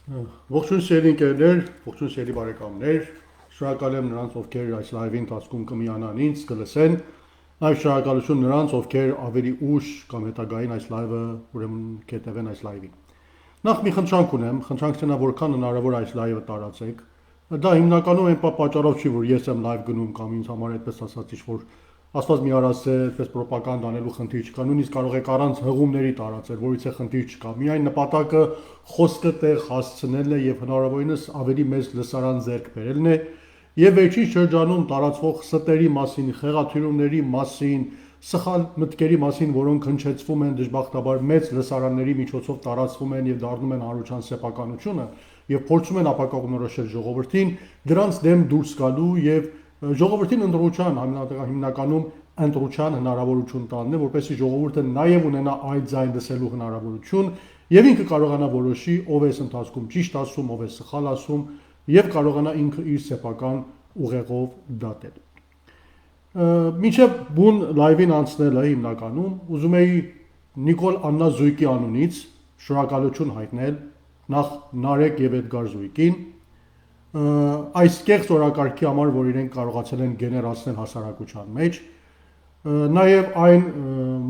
Ողջույն սիրելի ընկերներ, ողջույն սիրելի բարեկամներ, շնորհակալ եմ նրանց, ովքեր այս լայվի ընթացքում կմիանան ինձ, կլսեն, այլ շնորհակալություն նրանց, ովքեր ավելի ուշ կամ հետագային այս լայվը ուրեմն կհետևեն այս լայվին։ Նախ մի խնդրանք ունեմ, խնդրանքն է որքան հնարավոր այս լայվը տարածեք։ Դա հիմնականում այն պատճառով չի, որ ես եմ լայվ գնում կամ ինձ համար այդպես ասած ինչ-որ Աստված մի արասե, այդպես ռոպագանդ անելու խնդիր չկա, նույնիսկ կարող եք առանց հղումների տարածել, որից է խնդիր չկա։ Միայն նպատակը խոսքը տեղ հասցնելն է եւ հնարավորինս ավելի մեծ լսարան ձեռք բերելն է եւ վերջին շրջանում տարածվող ստերի մասին, խեղաթյուրումների մասին, սխալ մտքերի մասին, որոնք հնչեցվում են դժբախտաբար մեծ լսարանների միջոցով տարածվում են եւ դառնում են հանրության սեփականությունը եւ փորձում են ապակողնորոշել ժողովրդին, դրանց դեմ դուրս գալու եւ ժողովրդին ընտրության հիմնականում ընտրության հնարավորություն տալն է, որպեսզի ժողովուրդը նաև ունենա այդ ձայն լսելու հնարավորություն եւ ինքը կարողանա որոշի ով է ընթացքում ճիշտ ասում, ով է սխալ ասում եւ կարողանա ինքը իր սեփական ուղեղով դատել։ Մինչեւ բուն լայվին անցնելը հիմնականում ուզում էի Նիկոլ Աննա Զույգի անունից շնորհակալություն հայտնել նախ Նարեկ եւ Էդգար Զույգին այս կեղծ օրակարգի համար, որ իրենք կարողացել են գեներացնել հասարակության մեջ, նաև այն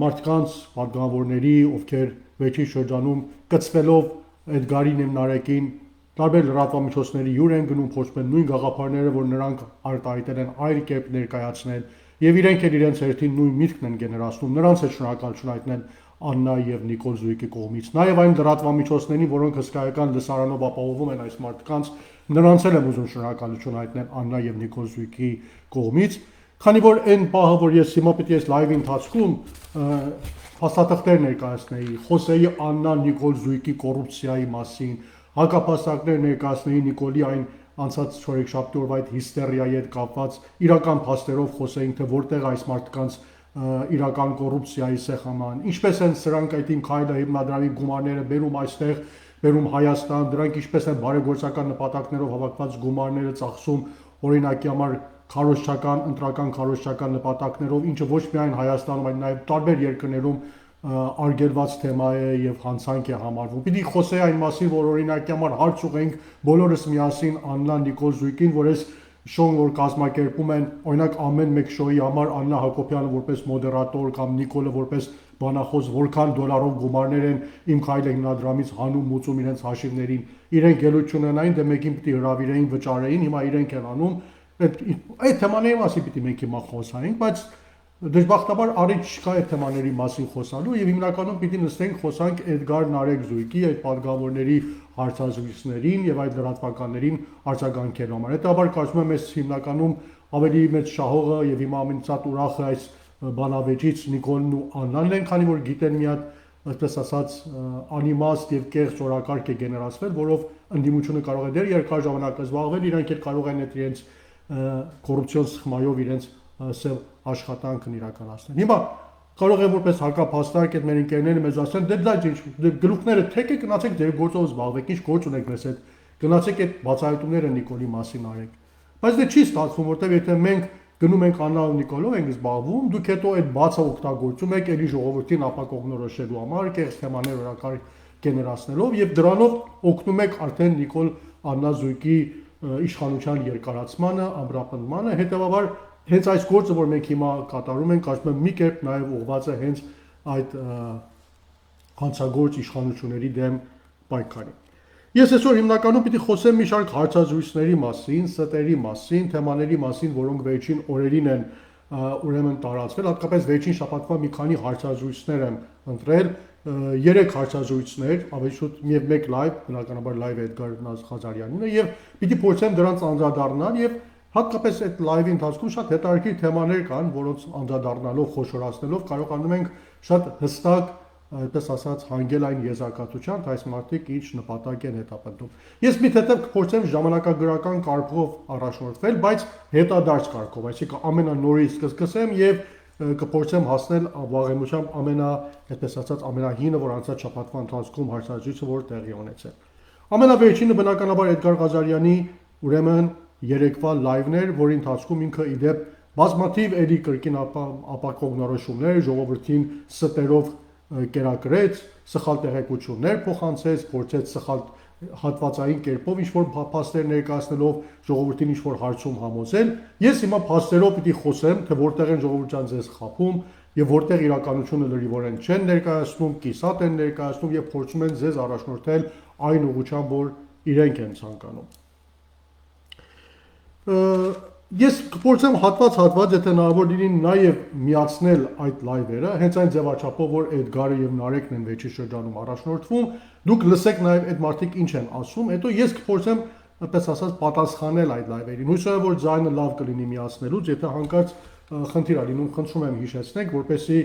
մարդկանց պատգամավորների, ովքեր վերջին շրջանում կծվելով Էդգարին եւ Նարեկին տարբեր լրատվամիջոցների յուր են գնում, փորձում են նույն գաղափարները, որ նրանք արտահայտել են այլ կերպ ներկայացնել, եւ իրենք էլ իրենց հերթին նույն միտքն են գեներացնում, նրանց է շնորհակալություն հայտնել Աննա եւ Նիկոլ Զույգի կողմից, նաև այն լրատվամիջոցներին, որոնք հսկայական լսարանով ապահովում են այս մարդկանց, նրանց էլ եմ ուզում շնորհակալություն հայտնել Աննա եւ Նիկոլ Զույգի կողմից, քանի որ այն պահը, որ ես հիմա պետք է այս լայվի ընթացքում փաստաթղթեր ներկայացնեի, խոսեի Աննա Նիկոլ Զույգի կոռուպցիայի մասին, հակափաստարկներ ներկայացնեի Նիկոլի այն անցած չորեքշաբթի օրվա այդ հիստերիայի հետ կապված իրական փաստերով խոսեինք, թե որտեղ այս մարդկանց իրական կոռուպցիայի սեխաման, ինչպես են սրանք այդ իմ քայլը հիմնադրամի գումարները բերում այստեղ, բերում Հայաստան, դրանք ինչպես են բարեգործական նպատակներով հավաքված գումարները ծախսում օրինակի համար քարոզչական, ընտրական քարոզչական նպատակներով, ինչը ոչ միայն Հայաստանում, այլ նաև տարբեր երկրներում արգելված թեմա է եւ հանցանք է համարվում։ Պիտի խոսեի այն մասին, որ օրինակի համար հարց ուղենք բոլորս միասին Աննա Նիկոլ Զույգին, որ այս շոուն որ կազմակերպում են, օրինակ ամեն մեկ շոուի համար Աննա Հակոբյանը որպես մոդերատոր կամ Նիկոլը որպես բանախոս որքան դոլարով գումարներ են իմ քայլը հիմնադրամից հանում մուծում իրենց հաշիվներին, իրենք ելույթ չունենային, դե մեկին պիտի հրավիրեին, վճարեին, հիմա իրենք են անում, այդ թեմաների մասին պիտի մենք հիմա խոսայինք, բայց դժբախտաբար առիթ չկա այդ թեմաների մասին խոսալու եւ հիմնականում պիտի նստենք խոսանք Էդգար Նարեկ Զույգի այդ պատգամավորների հարցազրույցներին եւ այդ լրատվականներին արձագանքելու համար։ Հետաբար կարծում եմ ես հիմնականում ավելի մեծ շահողը եւ հիմա ամենից ուրախը այս բանավեճից Նիկոլն ու Աննան են, քանի որ գիտեն մի հատ այսպես ասած անիմաստ եւ կեղծ օրակարգ է գեներացվել, որով ընդդիմությունը կարող է դեռ երկար ժամանակ զբաղվել, իրանք էլ կարող են այդ իրենց կոռուպցիոն սխմայով իրենց սև աշխատանքն իրականացնել։ Հիմա կարող է որպես հակափաստարկ այդ մեր ընկերները մեզ ասեն, դե դա ինչ, գլուխները թեք է, գնացեք ձեր գործով զբաղվեք, ինչ գործ ունեք մեզ հետ, գնացեք այդ բացահայտումները Նիկոլի մասին արեք։ Բայց դա չի ստացվում, որտեղ եթե մենք գնում ենք Աննա ու Նիկոլով ենք զբաղվում, դուք հետո այդ բացը օգտագործում եք էլի ժողովրդին ապակողնորոշելու համար, կեղծ թեմաներ օրակարգ գեներացնելով եւ դրանով օգնում եք արդեն Նիկոլ Աննա Զույգի իշխանության երկարացմանը, ամրապնդմանը, հետեւաբար հենց այս գործը, որ մենք հիմա կատարում ենք, կարծում եմ մի կերպ նաև ուղղված է հենց այդ հանցագործ իշխանությունների դեմ պայքարին։ Ես այսօր հիմնականում պիտի խոսեմ մի շարք հարցազրույցների մասին, ստերի մասին, թեմաների մասին, որոնք վերջին օրերին են ուրեմն տարածվել, հատկապես վերջին շաբաթվա մի քանի հարցազրույցներ եմ ընտրել, 3 հարցազրույցներ, ավելի շուտ միև մեկ լայվ, բնականաբար լայվ Էդգար Ղազարյանինը, եւ պիտի փորձեմ դրանց անդրադառնալ եւ Հատկապես այդ լայվի ընթացքում շատ հետաքրքիր թեմաներ կան, որոնց անդրադառնալով, խոշորացնելով կարողանում ենք շատ հստակ, այդպես ասած, հանգել այն եզրակացության, թե այս մարդիկ ինչ նպատակ են հետապնդում։ Ես մի թեթև կփորձեմ ժամանակագրական կարգով առաջնորդվել, բայց հետադարձ կարգով, այսինքն ամենանորից կսկսեմ եւ կփորձեմ հասնել վաղեմությամբ այդպես ասած, ամենահինը, որ անցած շաբաթվա ընթացքում հարցազրույցը որ տեղի ունեցել։ Ամենավերջինը բնականաբար Էդգար Ղազարյանի ուրեմն երեկվա լայվներ, որի ընթացքում ինքը իդեպ բազմաթիվ էլի կրկին ապակողնորոշումներ, ժողովրդին ստերով կերակրեց, սխալ տեղեկություններ փոխանցեց, փորձեց սխալ հատվածային կերպով ինչ-որ փաստեր ներկայացնելով ժողովրդին ինչ-որ հարցում համոզել։ Ես հիմա փաստերով պիտի խոսեմ, թե որտեղ են ժողովրդյան ձեզ խափում եւ որտեղ իրականությունը լրիվորեն չեն ներկայացնում, կիսատ են ներկայացնում եւ փորձում են ձեզ առաջնորդել այն ուղղությամբ, որ իրենք են ցանկանում։ Ես կփորձեմ հատված, եթե հնարավոր լինի նաև միացնել այդ լայվերը, հենց այն ձևաչափով, որ Էդգարը եւ Նարեկն են վերջի շրջանում առաջնորդվում, դուք լսեք նաև այդ մարդիկ ինչ են ասում, հետո ես կփորձեմ, այդպես ասած, պատասխանել այդ լայվերին։ Հույսով եմ, որ ձայնը լավ կլինի միացնելուց, եթե հանկարծ խնդիր ա լինում, խնդրում եմ հիշեցնեք, որպեսզի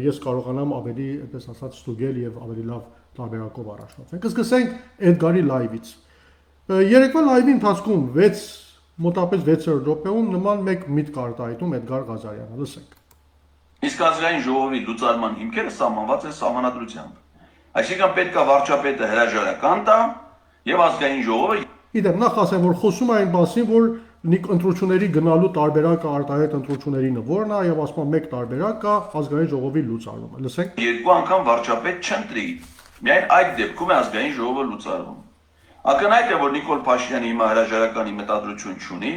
ես կարողանամ ավելի, այդպես ասած, ստուգել եւ ավելի լավ տարբերակով առաջնորդել։ Կսկսենք Էդգարի լայվից։ Երեկվա լայվի ընթացքում մոտապես 6 րոպեում նման մեկ միտք արտահայտում Էդգար Ղազարյանը, լսենք։ Իսկ ազգային ժողովի լուծարման հիմքերը սահմանված են սահմանադրությամբ։ Այսինքն պետք է վարչապետը հրաժարական տա եւ ազգային ժողովը Իդեպ նախ ասեմ, որ խոսում է այն մասին, որ ընտրությունների գնալու տարբերակը արտահայտ ընտրություններին որն է եւ ասում մեկ տարբերակ կա ազգային ժողովի լուծարումը։ Լսենք։ Երկու անգամ վարչապետ չընտրի։ Միայն այդ դեպքում է ազգային ժողովը լուծարվում։ Ակնհայտ է, որ Նիկոլ Փաշինյանը հիմա հրաժարականի մտադրություն չունի,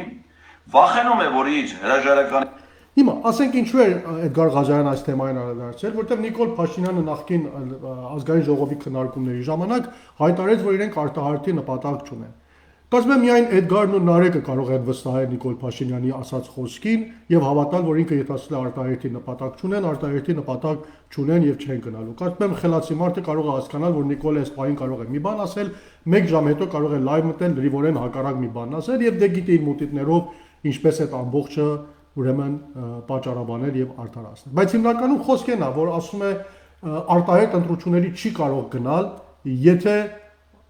վախենում է, որ իր հրաժարականի Հիմա ասենք ինչու է Էդգար Ղազարյանը այս թեմային անդրադարձել, որտեղ Նիկոլ Փաշինյանը նախկին ազգային ժողովի քննարկումների ժամանակ հայտարարեց, որ իրենք արտահայտի նպատակ չունեն։ Կարծում եմ միայն Էդգարն ու Նարեկը կարող են վստահել Նիկոլ Փաշինյանի ասած խոսքին եւ հավատալ, որ ինքը եթե արտահայտի նպատակ չունեն, արտահայտի նպատակ չունեն եւ չեն գնալու։ Կարծում եմ խելացի մարդը կարող է հասկանալ, որ Նիկոլը այս պահին կարող է մի բան ասել, 1 ժամ հետո կարող է լայվ մտնել լրիվորեն հակառակ մի բան ասել եւ դե գիտի իր մոտիտներով ինչպես այդ ամբողջը ուրեմն պատճառաբանել եւ արդարացնել։ Բայց հիմնականում խոսքն է, որ ասում է արտահայտ ընտրությունների չի կարող գնալ, եթե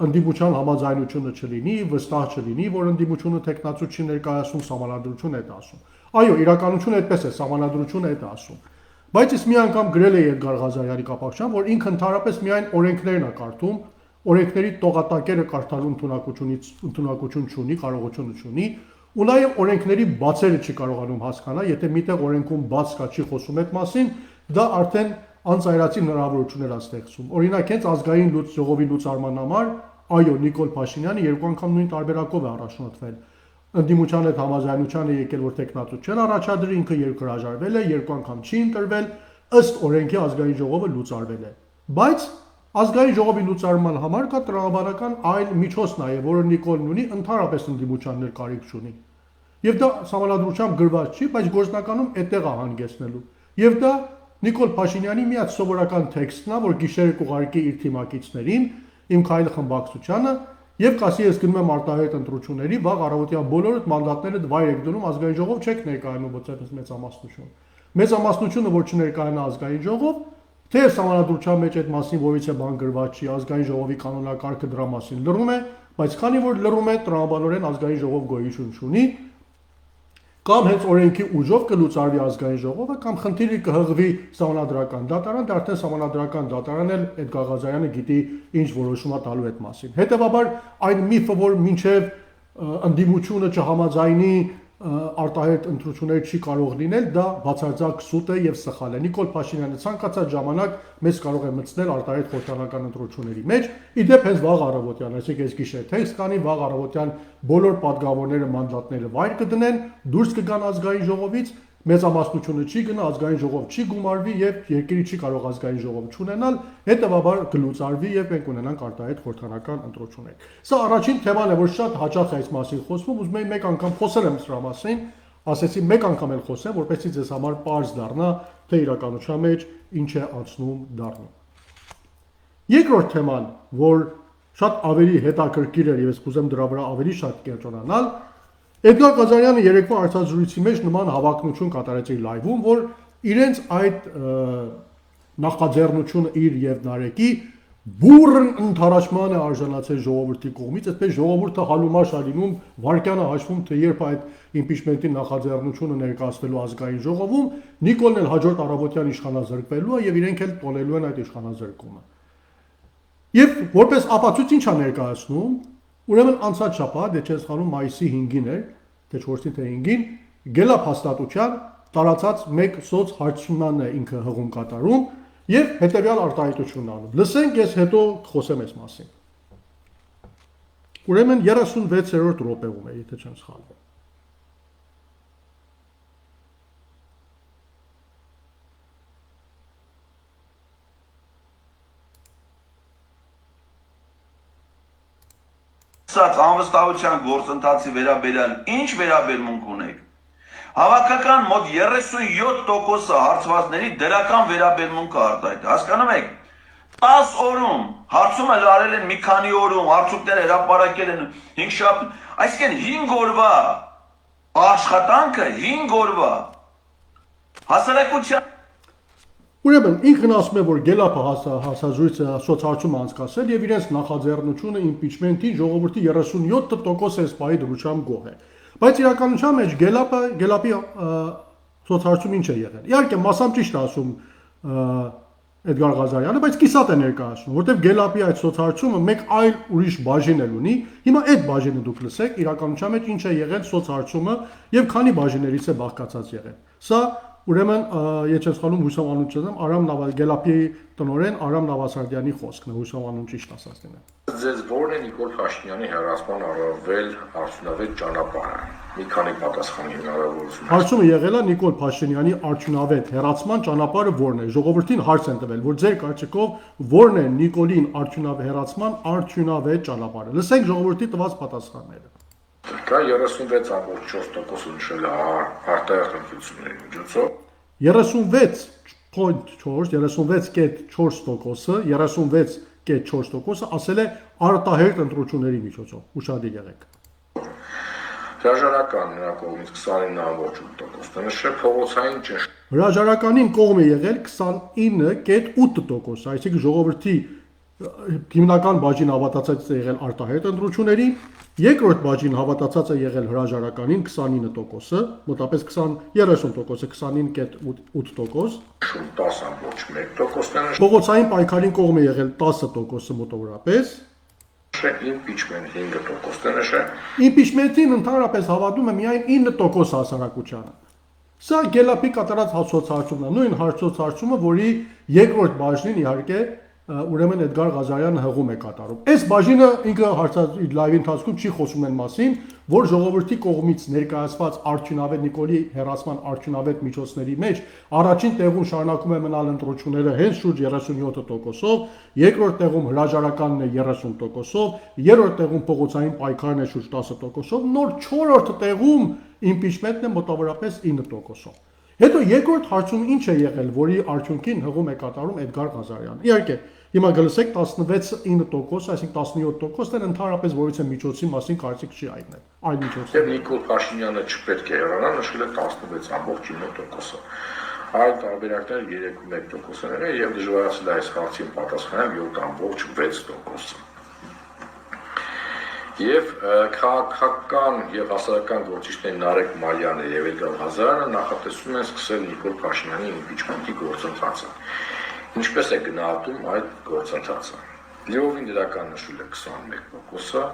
ընդդիմության համաձայնությունը չլինի, վստահ չլինի, որ ընդդիմությունը տեխնացու չի ներկայացնում, սահմանադրությունը այդ ասում։ Այո, իրականությունը այդպես է, սահմանադրությունը այդ ասում։ Բայց ես մի անգամ գրել էի Էդգար Ղազարյանի կապակցությամբ, որ ինքը ընդհանրապես միայն օրենքներն է կարդում, օրենքների տողատակերը կարդալու ընդունակություն չունի, կարողություն չունի, ու նաև օրենքների բացերը չի կարողանում հասկանալ, եթե միտեղ օրենքում բաց կա չի խոսում այդ մասին, դա արդեն անծայրացի հնարավորություններ է ստեղծում։ Օրինակ, հենց ազգային ժողովի լուծարման համար այո, Նիկոլ Փաշինյանը 2 անգամ նույն տարբերակով է առաջնորդվել։ Ընդդիմության հետ համաձայնության է եկել, որ տեխնատու չեն առաջադրի, ինքը երկրաժարվել է, 2 անգամ չի ընտրվել, ըստ օրենքի ազգային ժողովը լուծարվել է։ Բայց ազգային ժողովի լուծարման համար կա տրամաբանական այլ միջոց նաև, որը Նիկոլն ունի, ընդհանրապես ընդդիմությանն էլ կարիք չունի։ Եվ դա համալադրությամբ գրված չի, բայց գործնականում այդտեղ է հանգեցնելու։ Եվ դա Նիկոլ Փաշինյանի մի հատ սովորական տեքստն է, որ գիշերը կուղարկի իր թիմակիցներին, Իմ քայլ խմբակցությանը եւ կասի ես գնում եմ արտահայտ ընտրությունների, վաղ առավոտյան բոլորդ մանդատները վայր եք դնում ազգային ժողով չեք ներկայանում ոչպես մեծամասնություն։ Մեծամասնությունը որ չներկայանա ազգային ժողով, թե համանadrության մեջ այդ մասին որից է բան գրված չի, ազգային ժողովի կանոնակարգը դրա մասին լռում է, բայց քանի որ լռում է, տրամաբանորեն ազգային ժողով գոյություն չունի, կամ հենց օրենքի ուժով կլուծարվի ազգային ժողովը, կամ խնդիրը կհղվի համանadrական դատարան, դա արդեն համանadrական դատարանն էլ Էդգար Ղազարյանը գիտի ինչ որոշում է տալու այդ մասին։ Հետևաբար այն միֆը, որ մինչև ընդդիմությունը չհամաձայնի արտահայտ ընտրություններ չի կարող լինել, դա բացարձակ սուտ է եւ սխալ է։ Նիկոլ Փաշինյանը ցանկացած ժամանակ մեզ կարող է մտցնել արտահայտ խորհրդանական ընտրությունների մեջ։ Իդեպ հենց վաղ առավոտյան, այսինքն այս գիշեր թեքստ կանի, վաղ առավոտյան բոլոր падգավորները մանդատները վայր կդնեն, դուրս կգան ազգային ժողովից, մեծամասնությունը չի գնա, ազգային ժողով չի գումարվի եւ երկիրը չի կարող ազգային ժողով չունենալ, հետեւաբար կլուծարվի եւ մենք ունենանք արտահայտ խորհրդանական ընտրություններ։ Սա առաջին թեման է, որ շատ հաճախ է այս մասին խոսվում, ուզում եմ մեկ անգամ խոսել եմ սրա մասին, ասեցի մեկ անգամ էլ խոսեմ, որպեսզի ձեզ համար պարզ դառնա, թե իրականության մեջ ինչ է անցնում դառնում։ Երկրորդ թեման, որ շատ ավելի հետաքրքիր է եւ ես կուզեմ դրա վրա ավելի շատ կենտրոնանալ, Էդգար Ղազարյանը երեկվա արտադրույցի մեջ նման հավակնություն կատարեց իր լայվում, որ իրենց այդ նախաձեռնությունը իր եւ Նարեկի բուրըն ընդառաջման է արժանացել ժողովրդի կողմից, այդպես ժողովուրդը հալումաշ է լինում, վարկյանը հաշվում, թե երբ այդ իմպիչմենտի նախաձեռնությունը ներկայացվելու ազգային ժողովում, Նիկոլն էլ հաջորդ առավոտյան իշխանազրկվելու է եւ իրենք էլ տոնելու են այդ իշխանազրկումը։ Եվ որպես ապացույց ինչ է ներկայացնում, ուրեմն անցած շաբաթ, դե չես խանում մայիսի 5-ին էր, թե 4-ին թե 5-ին, Գելապ հաստատության տարածած մեկ սոց հարցումն է ինքը հղում կատարում եւ հետեւյալ արտահայտությունն անում։ Լսենք, ես հետո խոսեմ այս մասին։ Ուրեմն 36-րդ րոպեում է, եթե չեմ սխալվում։ Սա անվստահության գործընթացի վերաբերյալ ինչ վերաբերմունք ունեք։ Հավաքական մոտ 37% հարցվածների դրական վերաբերմունք արտահայտ։ Հասկանում եք, 10 օրում հարցումը լարել են մի քանի օրում, արդյունքները հրապարակել են 5 շաբաթ, այսինքն 5 օրվա աշխատանքը 5 օրվա հասարակության Ուրեմն ինքն ասում է, որ Գելապը հասազրույցը սոցհարցում անցկացել եւ իրենց նախաձեռնությունը իմպիչմենտի ժողովրդի 37% էսպայի դրությամբ գոհ է։ Բայց իրականության մեջ Գելապի սոցհարցում ինչ է եղել։ Իհարկե մասամբ ճիշտ է ասում Էդգար Ղազարյանը, բայց կիսատ է ներկայացնում, որտեղ Գելապի այդ սոցհարցումը մեկ այլ ուրիշ բաժին էլ ունի։ Հիմա այդ բաժինը դուք լսեք, իրականության մեջ ինչ է եղել սոցհարցումը եւ քանի բաժիններից է բաղկացած եղել։ Սա Ուրեմն, եթե չեմ սխալվում, Հուսամ Անունչյանը, Գելապի տնօրեն Արամ Նավասարդյանի խոսքն է, Հուսամ Անուն ճիշտ ասած լինել։ Ձեզ ո՞րն է Նիկոլ Փաշինյանի հեռացման առավել արդյունավետ ճանապարհը։ Մի քանի պատասխանի հնարավորություն։ Հարցումը եղել է Նիկոլ Փաշինյանի արդյունավետ հեռացման ճանապարհը ո՞րն է։ Ժողովրդին հարց են տվել, որ ձեր կարծիքով ո՞րն է Նիկոլին հեռացման արդյունավետ ճանապարհը։ Լսենք ժողովրդի տված պատասխանները։ Կա 36.4% նշել արտահերթ ընկերությունների միջոցով 36.4%-ը ասել է արտահերթ ընտրությունների միջոցով ուշադիր եղեք հրաժարական նրա կողմից 29.8%-ը նշել փողոցային ճնշում հրաժարականին կողմ է եղել 29.8%, այսինքն ժողովրդի հիմնական բաժին հավատացած է եղել արտահերթ ընտրություններին, երկրորդ բաժին հավատացած է եղել հրաժարականին 29%-ը, մոտապես 30%-ը 29.8%, 10.1%-ը փողոցային պայքարին կողմ է եղել 10%-ը մոտավորապես, impeachment 5%-ը նշել Impeachment-ին ընդհանրապես հավատում է միայն 9% հասարակությանը։ Սա Գելապի կատարած հացոցարցումն է, նույն հացոցարցումը, որի երկրորդ բաժնին իհարկե ուրեմն Էդգար Ղազարյանը հղում է կատարում։ Այս բաժինը ինքը իր լայվի ընթացքում չի խոսում այն մասին, որ ժողովրդի կողմից ներկայացված արդյունավետ Նիկոլի հեռացման արդյունավետ միջոցների մեջ առաջին տեղում շարունակում է մնալ ընտրությունները հենց շուրջ 37%-ով, երկրորդ տեղում հրաժարականն է 30%-ով, երրորդ տեղում փողոցային պայքարն է շուրջ 10%-ով, նոր 4-րդ տեղում impeachment-ն է մոտավորապես 9%-ով։ Հետո երկրորդ հարցում ինչ է եղել, որի արդյունքին հղում է կատարում Էդգար Ղազարյանը։ Իհարկե, հիմա գլսեք 16.9%, այսինքն 17%-ն ընդհանրապես որից է միջոցի մասին կարծիք չի այդնել։ Այլ միջոց։ Եվ Նիկոլ Փաշինյանը չպետք է հեռանա, նշել է 16.9%-ը։ Այլ տարբերակները 3.1%-ն են եւ դժվարացել է այս հարցին պատասխանել 7.6%-ը։ Եվ քաղաքական եւ հասարակական գործիչներ Նարեկ Մալյանը եւ Էդգար Ղազարյանը նախատեսում են սկսել Նիկոլ Փաշինյանի իմպիչմենտի գործընթացը։ Ինչպես է գնահատում այդ գործընթացը։ Լիովին դրական նշել է 21%-ը,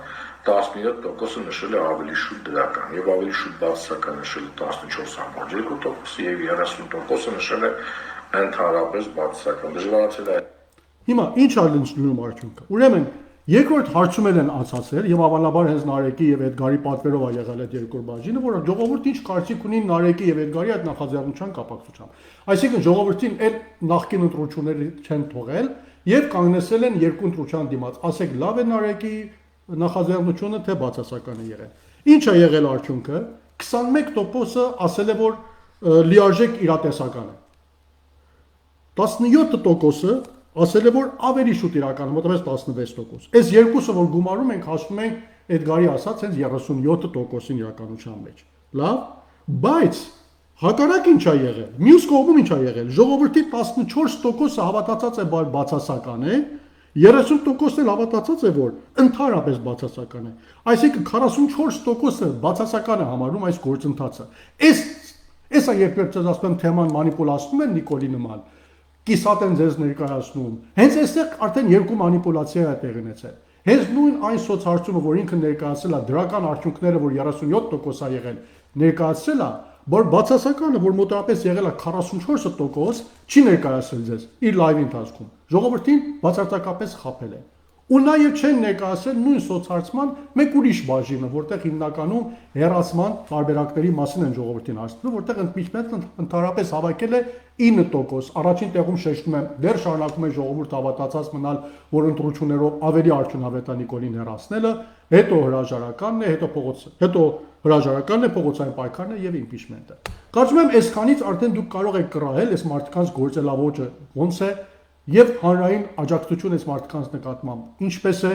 17%-ը նշել է ավելի շուտ դրական եւ ավելի շուտ բացասական նշել է 14.2% եւ 30%-ը նշել է ընդհանրապես բացասական։ Դժվարացել է։ Հիմա ինչ է լինում արդյունքը։ Ուրեմն երկրորդ հարցում են անցածել եւ ավանաբար հենց Նարեկի եւ Էդգարի պատվերով է եղել այդ երկրորդ բաժինը, որը ժողովուրդը ինչ կարծիք ունի Նարեկի եւ Էդգարի այդ նախաձեռնության կապակցությամբ։ Այսինքն ժողովրդին այդ նախկին ընտրությունները չեն թողել եւ կանգնեցել են երկու ընտրության դիմաց։ Ասեք լավ է Նարեկի նախաձեռնությունը թե բացասական է եղել։ Ինչ է եղել արդյունքը։ 21%-ը ասել է, որ լիարժեք իրատեսական է։ 17%-ը ասել է, որ ավելի շուտ իրական, մոտավորապես 16%։ Այս երկուսը որ գումարում ենք, հասնում ենք Էդգարի ասած հենց 37%-ին իրականության մեջ։ Լավ, բայց հակառակ ինչ ա եղել։ Մյուս կողմում ինչ ա եղել։ Ժողովրդի 14%-ը հավատացած է բացասական է, 30%-ն էլ հավատացած է, որ ընդհանրապես բացասական է։ Այսինքն 44%-ը բացասական է համարում այս գործընթացը։ Էսա երբ ձեզ ասում եմ թեման մանիպուլացնում են Նիկոլի նման, կիսատ են ձեզ ներկայացնում։ Հենց այստեղ արդեն երկու մանիպուլյացիա է տեղի ունեցել։ Հենց նույն այն սոցհարցումը, որ ինքը ներկայացել է դրական արդյունքները, որ 37% ա եղել, ներկայացել է, որ բացասականը, որ մոտավորապես եղել է 44%, չի ներկայացել ձեզ իր լայվի ընթացքում։ Ժողովրդին բացարձակապես խաբել է։ Ու նաև չեն ներկայացել նույն սոցհարցման մեկ ուրիշ բաժինը, որտեղ հիմնականում հեռացման տարբերակների մասին են ժողովրդին հասցնում, որտեղ ընդհանրապես հավաքել է 9%, առաջին տեղում շեշտում եմ, դեռ շարունակում է ժողովուրդ հավատացած մնալ, որ ընտրություններով ավելի արդյունավետ է Նիկոլին հեռացնելը, հետո հրաժարականն է, հետո հրաժարականն է, փողոցային պայքարն է եւ իմպիչմենտը։ Կարծում եմ այսքանից արդեն դուք կարող եք կռահել այս մարդկանց գործելավոճը ոնց է եւ հանրային աջակցություն այս մարդկանց նկատմամբ ինչպես է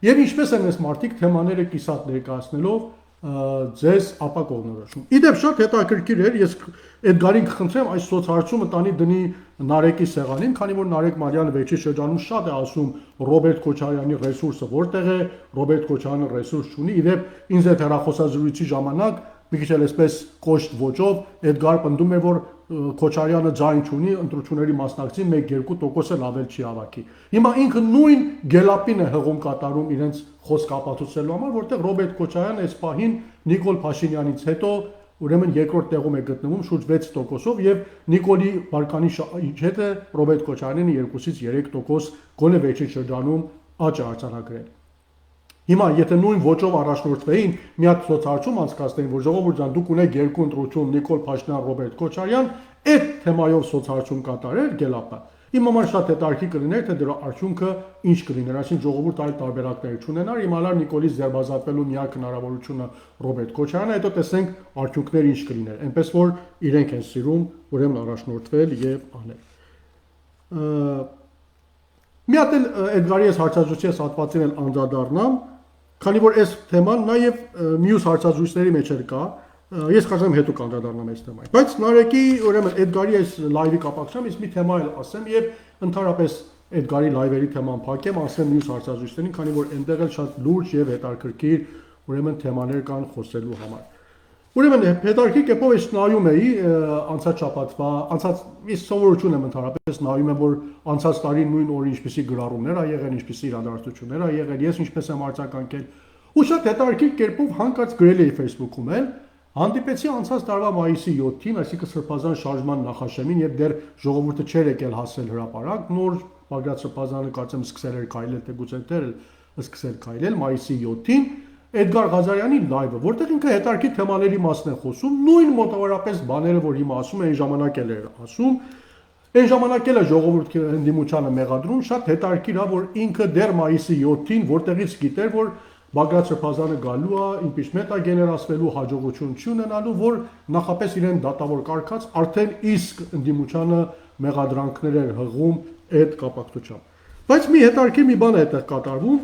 եւ ինչպես են այս մարդիկ թեմաները կիսատ ներկայացնելով ձեզ ապակողնորոշում։ Իդեպ շատ հետաքրքիր էր, ես Էդգարին կխնդրեմ այս սոցհարցումը տանի դնի Նարեկի սեղանին, քանի որ Նարեկ Մարյանը վերջի շրջանում շատ է ասում Ռոբերտ Քոչարյանի ռեսուրսը որտեղ է, Ռոբերտ Քոչարյանը ռեսուրս չունի, իդեպ ինձ այդ հեռախոսազրույցի ժամանակ մի քիչ էլ այսպես կոշտ ոճով Էդգար պնդում է, որ Քոչարյանը ձայն չունի, ընտրությունների մասնակցի 1-2% էլ ավել չի հավաքի։ Հիմա ինքը նույն գելապին է հղում կատարում իրենց խոսք ապացուցելու համար, որտեղ Ռոբերտ Քոչարյանը այս պահին Նիկոլ Փաշինյանից հետո ուրեմն երկրորդ տեղում է գտնվում շուրջ 6%-ով եւ Նիկոլի Բարկանի հետ է Ռոբերտ Քոչարյանը 2-ից 3% գոնե վերջին շրջանում աճ է արձանագրել։ Հիմա եթե նույն ոճով առաջնորդվեին, մի հատ սոցհարցում անցկացնեին, որ ժողովուրդ ջան, դուք ունեք երկու ընտրություն Նիկոլ Փաշինյան, Ռոբերտ Քոչարյան, այդ թեմայով սոցհարցում կատարել գելապը։ Իմ համար շատ հետաքրքիր կլիներ, թե դրա արդյունքը ինչ կլիներ, այսինքն ժողովուրդ այլ տարբերակներ չունենար, իմանալ Նիկոլից ձերբազատվելու միակ հնարավորությունը Ռոբերտ Քոչարյանը, հետո տեսենք արդյունքները ինչ կլիներ, այնպես որ իրենք են սիրում ուրեմն առաջնորդվել եւ անել։ Մի հատ էլ Էդգարի այս հարցազրույցի հատվածին էլ անդրադառնամ, քանի որ այս թեման նաև մյուս հարցազրույցների մեջ էլ կա, ես կարծեմ հետո կանդրադառնամ այս թեմային։ Բայց Նարեկի ուրեմն Էդգարի այս լայվի կապակցությամբ ես մի թեմա էլ ասեմ եւ ընդհանրապես Էդգարի լայվերի թեման փակեմ, ասեմ մյուս հարցազրույցներին, քանի որ այնտեղ էլ շատ լուրջ եւ հետաքրքիր ուրեմն թեմաներ կան խոսելու համար։ Ուրեմն հետաքրքիր կերպով ես նայում էի անցած շաբաթվա, ես սովորություն եմ ընդհանրապես նայում եմ, որ անցած տարի նույն օրը ինչպիսի գրառումներ ա եղել, ինչպիսի իրադարձություններ ա եղել, ես ինչպես եմ արձագանքել, ու շատ հետաքրքիր կերպով հանկարծ գրել էի Facebook-ում էլ, հանդիպեցի անցած տարվա մայիսի 7-ին, այսինքն Սրբազան շարժման նախաշեմին, երբ դեռ ժողովուրդը չէր եկել հասել հրապարակ, նոր Բագրատ Սրբազանը կարծեմ սկսել էր քայլել, թե գուցե դեռ սկսել քայլել մայիսի 7-ին Էդգար Ղազարյանի լայվը, որտեղ ինքը հետաքրքիր թեմաների մասին է խոսում, նույն մոտավորապես բաները, որ հիմա ասում է, այն ժամանակ էլ էր ասում, այն ժամանակ էլ է ժողովրդի ընդդիմությանը մեղադրում, շատ հետաքրքիր է, որ ինքը դեռ մայիսի 7-ին որտեղից գիտեր, որ Բագրատ Սրբազանը գալու է, իմպիչմենտ է գեներացվելու, հաջողություն չի ունենալու, որ նախապես իրեն դատավոր կարգած արդեն իսկ ընդդիմությանը մեղադրանքներ էր հղում այդ կապակցությամբ։ Բայց մի հետաքրքիր մի բան է այդտեղ կատարվում,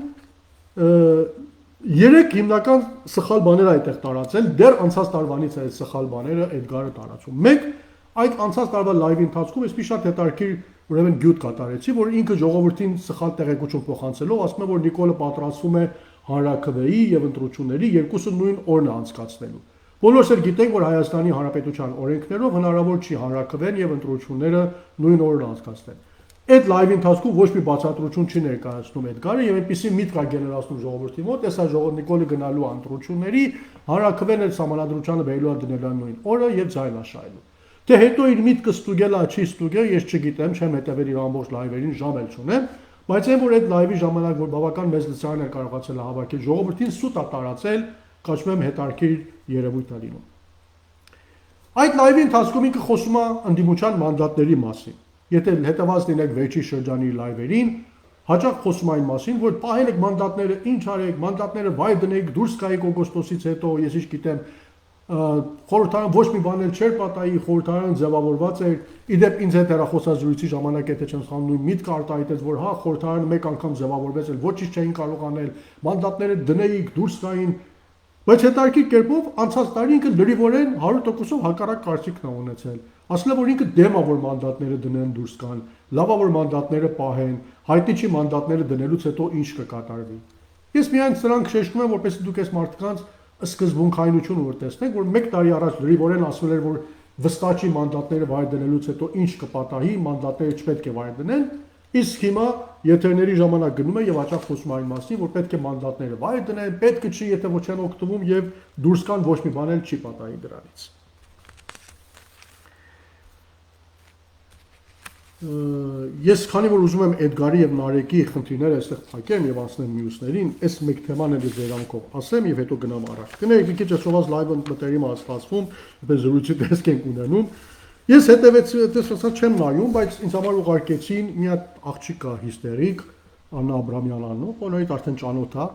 երեք հիմնական սխալ բաներ այդտեղ տարածել, դեռ անցած տարվանից է այդ սխալ բաները Էդգարը տարածում։ Մեկ այդ անցած տարվա լայվի ընթացքում ես մի շատ հետաքրքիր ուրեմն գյուտ կատարեցի, որ ինքը ժողովրդին սխալ տեղեկություն փոխանցելով ասում է, որ Նիկոլը պատրաստվում է հանրաքվեի եւ ընտրությունների երկուսը նույն օրն է անցկացնելու։ Բոլորս էլ գիտենք, որ Հայաստանի Հանրապետության օրենքներով հնարավոր չի հանրաքվեն եւ ընտրությունները նույն օրն անցկացնել։ Այդ լայվի ընթացքում ոչ մի բացատրություն չի ներկայացնում Էդգարը եւ այնպեսի միտք է գեներացնում ժողովրդի մոտ, այսա ժողովուրդ Նիկոլը գնալու ընտրությունների, հանրաքվեն էլ համանadrությանը բերելու է դնելու նույն օրը եւ ձայնաշայելու։ Թե հետո իր միտքը ստուգելա, չի ստուգել, ես չգիտեմ, չեմ հետևել իր ամբողջ լայվերին, ժամ էլ չունեմ, բայց այն որ այդ լայվի ժամանակ որ բավական մեծ լսարան էր կարողացել հավաքել ժողովրդին սուտ է տարածել, կարծում եմ հետաքրքիր երևույթ է լինում։ Այդ լայվի ընթացքում ինքը խոսում է ընդդիմության մանդատների մասին։ Եթե հետևած լինեք վերջի շրջանի լայվերին, հաճախ խոսում այն մասին, որ պահել եք մանդատները, ինչ արեք, մանդատները վայր դնեք, դուրս գայեք օգոստոսից հետո, ես ինչ գիտեմ, խորհրդարան ոչ մի բան էլ չէր պատահի, խորհրդարանը ձևավորված էր, իդեպ ինձ հետ հեռախոսազրույցի ժամանակ եթե չեմ սխալվում նույն միտքը արտահայտեց, որ հա խորհրդարանը մեկ անգամ ձևավորվեց, էլ ոչինչ չէին կարող անել, մանդատները դնեիք, դուրս գային, բայց հետարքի կերպով անցած տարի ինքը լրիվորեն 100%-ով հակառակ կարծիքն է ունեցել։ Ասել է, որ ինքը դեմ է, որ մանդատները դնեն դուրս գան, լավ է, որ մանդատները պահեն, հայտնի չի մանդատները դնելուց հետո ինչ կկատարվի։ Ես միայն սրանք շեշտում եմ, որպեսզի դուք այս մարդկանց սկզբունքայնությունը որ տեսնենք, որ 1 տարի առաջ լրիվորեն ասվել էր, որ վստահ չի մանդատները վայր դնելուց հետո ինչ կպատահի, մանդատները չպետք է վայր դնեն, իսկ հիմա եթերների ժամանակ գնում է եւ հաճախ խոսում այն մասին, որ պետք է մանդատները վայր դնեն, պետք չի, եթե ոչ են օգտվում եւ դուրս կան ոչ մի բան էլ չի պատահի դրանից։ Ես քանի որ ուզում եմ Էդգարի եւ Նարեկի խնդիրները այստեղ փակեմ եւ անցնեմ մյուսներին, այս մեկ թեման էլ ձերանքով ասեմ եւ հետո գնամ առաջ։ Գնայք մի քիչ ասված լայվ մտերիմ ստացվում, որպես զրույցի տեսք ենք ունենում։ Ես հետևեցի չեմ նայում, բայց ինձ համար ուղարկեցին մի հատ աղջիկ կա հիստերիկ, Աննա Աբրամյան անունով, բոլորիդ արդեն ճանոթ է։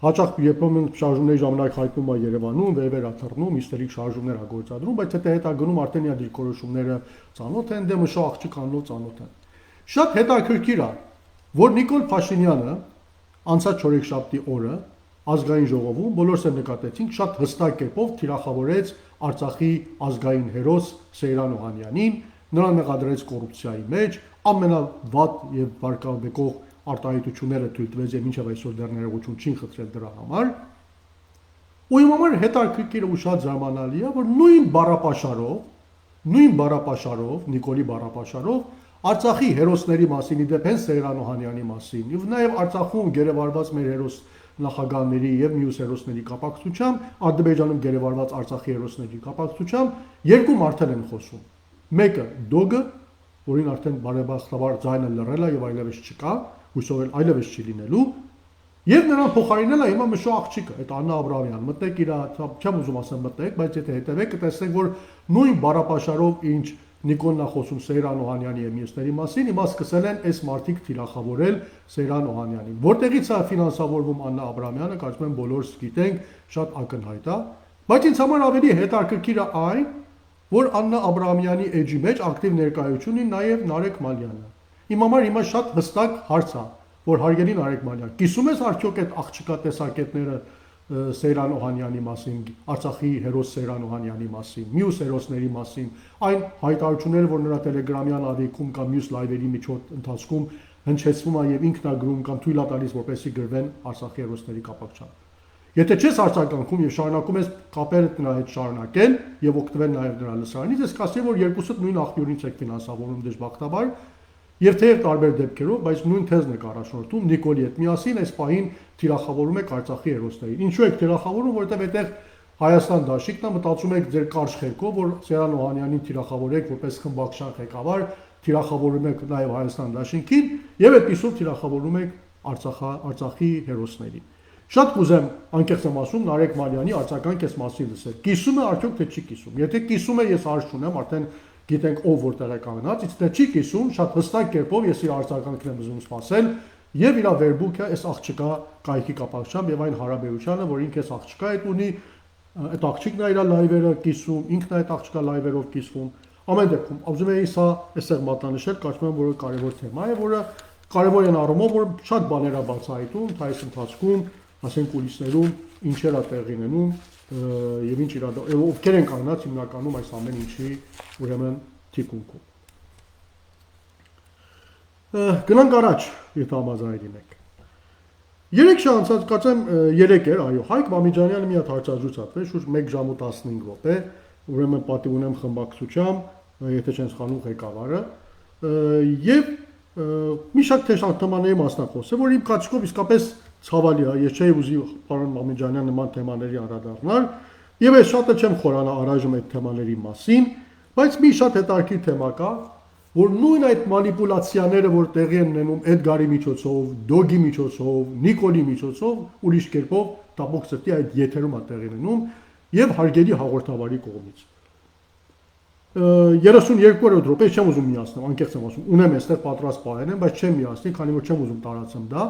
Հաճախ երբեմն շարժումների ժամանակ հայտնում է Երևանում, վեր աթռնում, հիստերիկ շարժումներ է գործադրում, բայց հետո գնում արդեն իր դիրքորոշումները ծանոթ են, դե մշո աղջիկ անունով ծանոթ են։ Շատ հետաքրքիր է, որ Նիկոլ Փաշինյանը անցած չորեքշաբթի օրը ազգային ժողովում բոլորս էլ նկատեցինք շատ հստակ կերպով թիրախավորեց Արցախի ազգային հերոս Սեյրան Օհանյանին, նրան մեղադրեց կոռուպցիայի մեջ, ամենավատ եւ վարկաբեկող արտահայտությունները թույլ տվեց եւ մինչեւ այսօր դեռ ներողություն չի խնդրել դրա համար։ Ու իմ համար հետաքրքիր ու շատ զարմանալի է, որ նույն բառապաշարով, Նիկոլի բառապաշարով Արցախի հերոսների մասին, իդեպ հենց Սեյրան Օհանյանի մասին, եւ նաեւ Արցախում գերեվարված մեր հերոս նախագահների եւ մյուս հերոսների կապակցությամբ, Ադրբեջանում գերեվարված Արցախի հերոսների կապակցությամբ երկու մարդեր են խոսում։ Մեկը Դոգը, որին արդեն բարեբախտաբար ձայնը լռել է եւ այլևս չկա, հույսով էլ այլևս չի լինելու, եւ նրան փոխարինել է հիմա մշո աղջիկը, այդ Աննա Աբրամյան, մտեք իր, չեմ ուզում ասեմ մտեք, բայց եթե հետևեք կտեսնեք, որ նույն բառապաշարով ինչ Նիկոլն է խոսում Սեյրան Օհանյանի եւ մյուսների մասին, հիմա սկսել են այս մարդիկ թիրախավորել Սեյրան Օհանյանին։ Որտեղից է ֆինանսավորվում Աննա Աբրամյանը, կարծում եմ բոլորս գիտենք, շատ ակնհայտ է, բայց ինձ համար ավելի հետաքրքիր է այն, որ Աննա Աբրամյանի էջի մեջ ակտիվ ներկայություն ունի նաեւ Նարեկ Մալյանը։ Իմ համար հիմա շատ հստակ հարց է, որ հարգելի Նարեկ Մալյան, կիսում ես արդյոք այդ աղջկա տեսակետները Սեյրան Օհանյանի մասին, Արցախի հերոս Սեյրան Օհանյանի մասին, մյուս հերոսների մասին, այն հայտարարությունները, որ նրա տելեգրամյան ալիքում կամ մյուս լայվերի ընթացքում հնչեցվում է եւ ինքն է գրում կամ թույլ է տալիս, որպեսզի գրվեն Արցախի հերոսների կապակցությամբ։ Եթե չես արձագանքում եւ շարունակում ես կապերը նրա հետ շարունակել եւ օգտվել նաեւ նրա լսարանից, ես կասեմ, որ երկուսը նույն աղբյուրից եք ֆինանսավորում դժբախտաբար եւ թեև տարբեր դեպքերով, բայց նույն թեզն եք առաջնորդում Նիկոլի հետ միասին այս պահին թիրախավորում եք Արցախի հերոսներին։ Ինչու եք թիրախավորում, որովհետեւ այդտեղ Հայաստան դաշինքն է, մտածում եք ձեր կարճ խելքով, որ Սեյրան Օհանյանին թիրախավորեք որպես խմբակցության ղեկավար, թիրախավորում եք նաեւ Հայաստան դաշինքին եւ այդպիսով թիրախավորում եք Արցախի հերոսներին։ Շատ կուզեմ, անկեղծ եմ ասում, Նարեկ Մալյանի արձագանք այս մասին լսել։ Կիսում է արդյոք թե չի կիսում։ Եթե կիսում է, ես հարց չունեմ, արդեն գիտենք ով որտեղ է կանգնած, իսկ թե չի կիսում, շատ հստակ կերպով ես իր արձագանքն եմ ուզում սպասել եւ իր վերբուքը այս աղջկա կայքի կապակցությամբ եւ այն հարաբերությանը, որ ինքը այս աղջկա հետ ունի, այդ աղջիկն է իր լայվերը կիսում, ինքն է այդ աղջկա լայվերով կիսվում։ Ամեն դեպքում, ուզում եի սա այստեղ մատնանշել, կարծում եմ, որ կարևոր թեմա է, որը կարևոր են առումով, որ շատ բաներ է բացահայտում, այս ընթացքում, ասենք կուլիսներում ինչեր է տեղի ունենում եւ ինչ ովքեր են կանգնած հիմնականում այս ամեն ինչի ուրեմն թիկունքում։ Գնանք առաջ, եթե համաձայնին եք։ Երեք շա անցած, կարծեմ 3 էր, այո, Հայկ Մամիջանյանը մի հատ հարցազրույց ատվեց, շուրջ 1 ժամ ու 15 րոպե, ուրեմն պատիվ ունեմ խմբակցությամբ, եթե չեն սխալվում ղեկավարը, եւ մի շարք թեմաների մասնակցել, որ իմ կարծիքով իսկապես ցավալի է, ես չէի ուզի պարոն Մամիջանյան նման թեմաների անդրադառնալ, եւ ես շատ չեմ խորանա առայժմ այդ թեմաների մասին, բայց մի շատ հետաքրքիր թեմա կա, որ նույն այդ մանիպուլյացիաները, որ տեղի են ունենում Էդգարի միջոցով, Դոգի միջոցով, Նիկոլի միջոցով, ուրիշ կերպով տապոկ սրտի այդ եթերում է տեղի ունենում եւ հարգելի հաղորդավարի կողմից։ 32-րդ րոպե չեմ ուզում միացնել, անկեղծ եմ ասում, ունեմ այստեղ պատրաստ պահել եմ, բայց չեմ միացնի, քանի որ չեմ ուզում տարածեմ դա։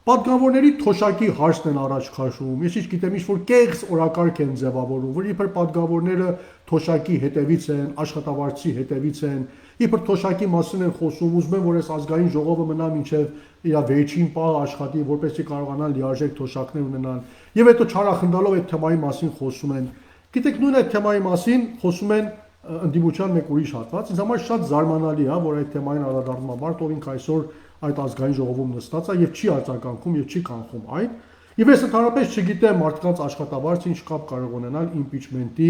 Պատգամավորների թոշակի հարցն են առաջ քաշում, ես ինչ գիտեմ, ինչ-որ կեղծ օրակարգ են ձևավորում, որ իբր պատգամավորները թոշակի հետևից են, աշխատավարձի հետևից են, իբր թոշակի մասին են խոսում, ուզում են, որ այս ազգային ժողովը մնա մինչև իր վերջին պահը աշխատի, որպեսզի կարողանան լիարժեք թոշակներ ունենան, եւ հետո չարախնդալով այդ թեմայի մասին խոսում են։ Գիտեք, նույն այդ թեմայի մասին խոսում են ընդդիմության մեկ ուրիշ հատված, ինձ համար շատ զարմանալի է, որ այդ թեմային անդրադառնում է մարդ, ով ինքը այսօր այդ ազգային ժողովում նստած է եւ չի արձագանքում եւ չի կանխում այդ։ Եվ ես ընդհանրապես չգիտեմ մարդկանց աշխատավարձը ինչ կապ կարող ունենալ իմպիչմենտի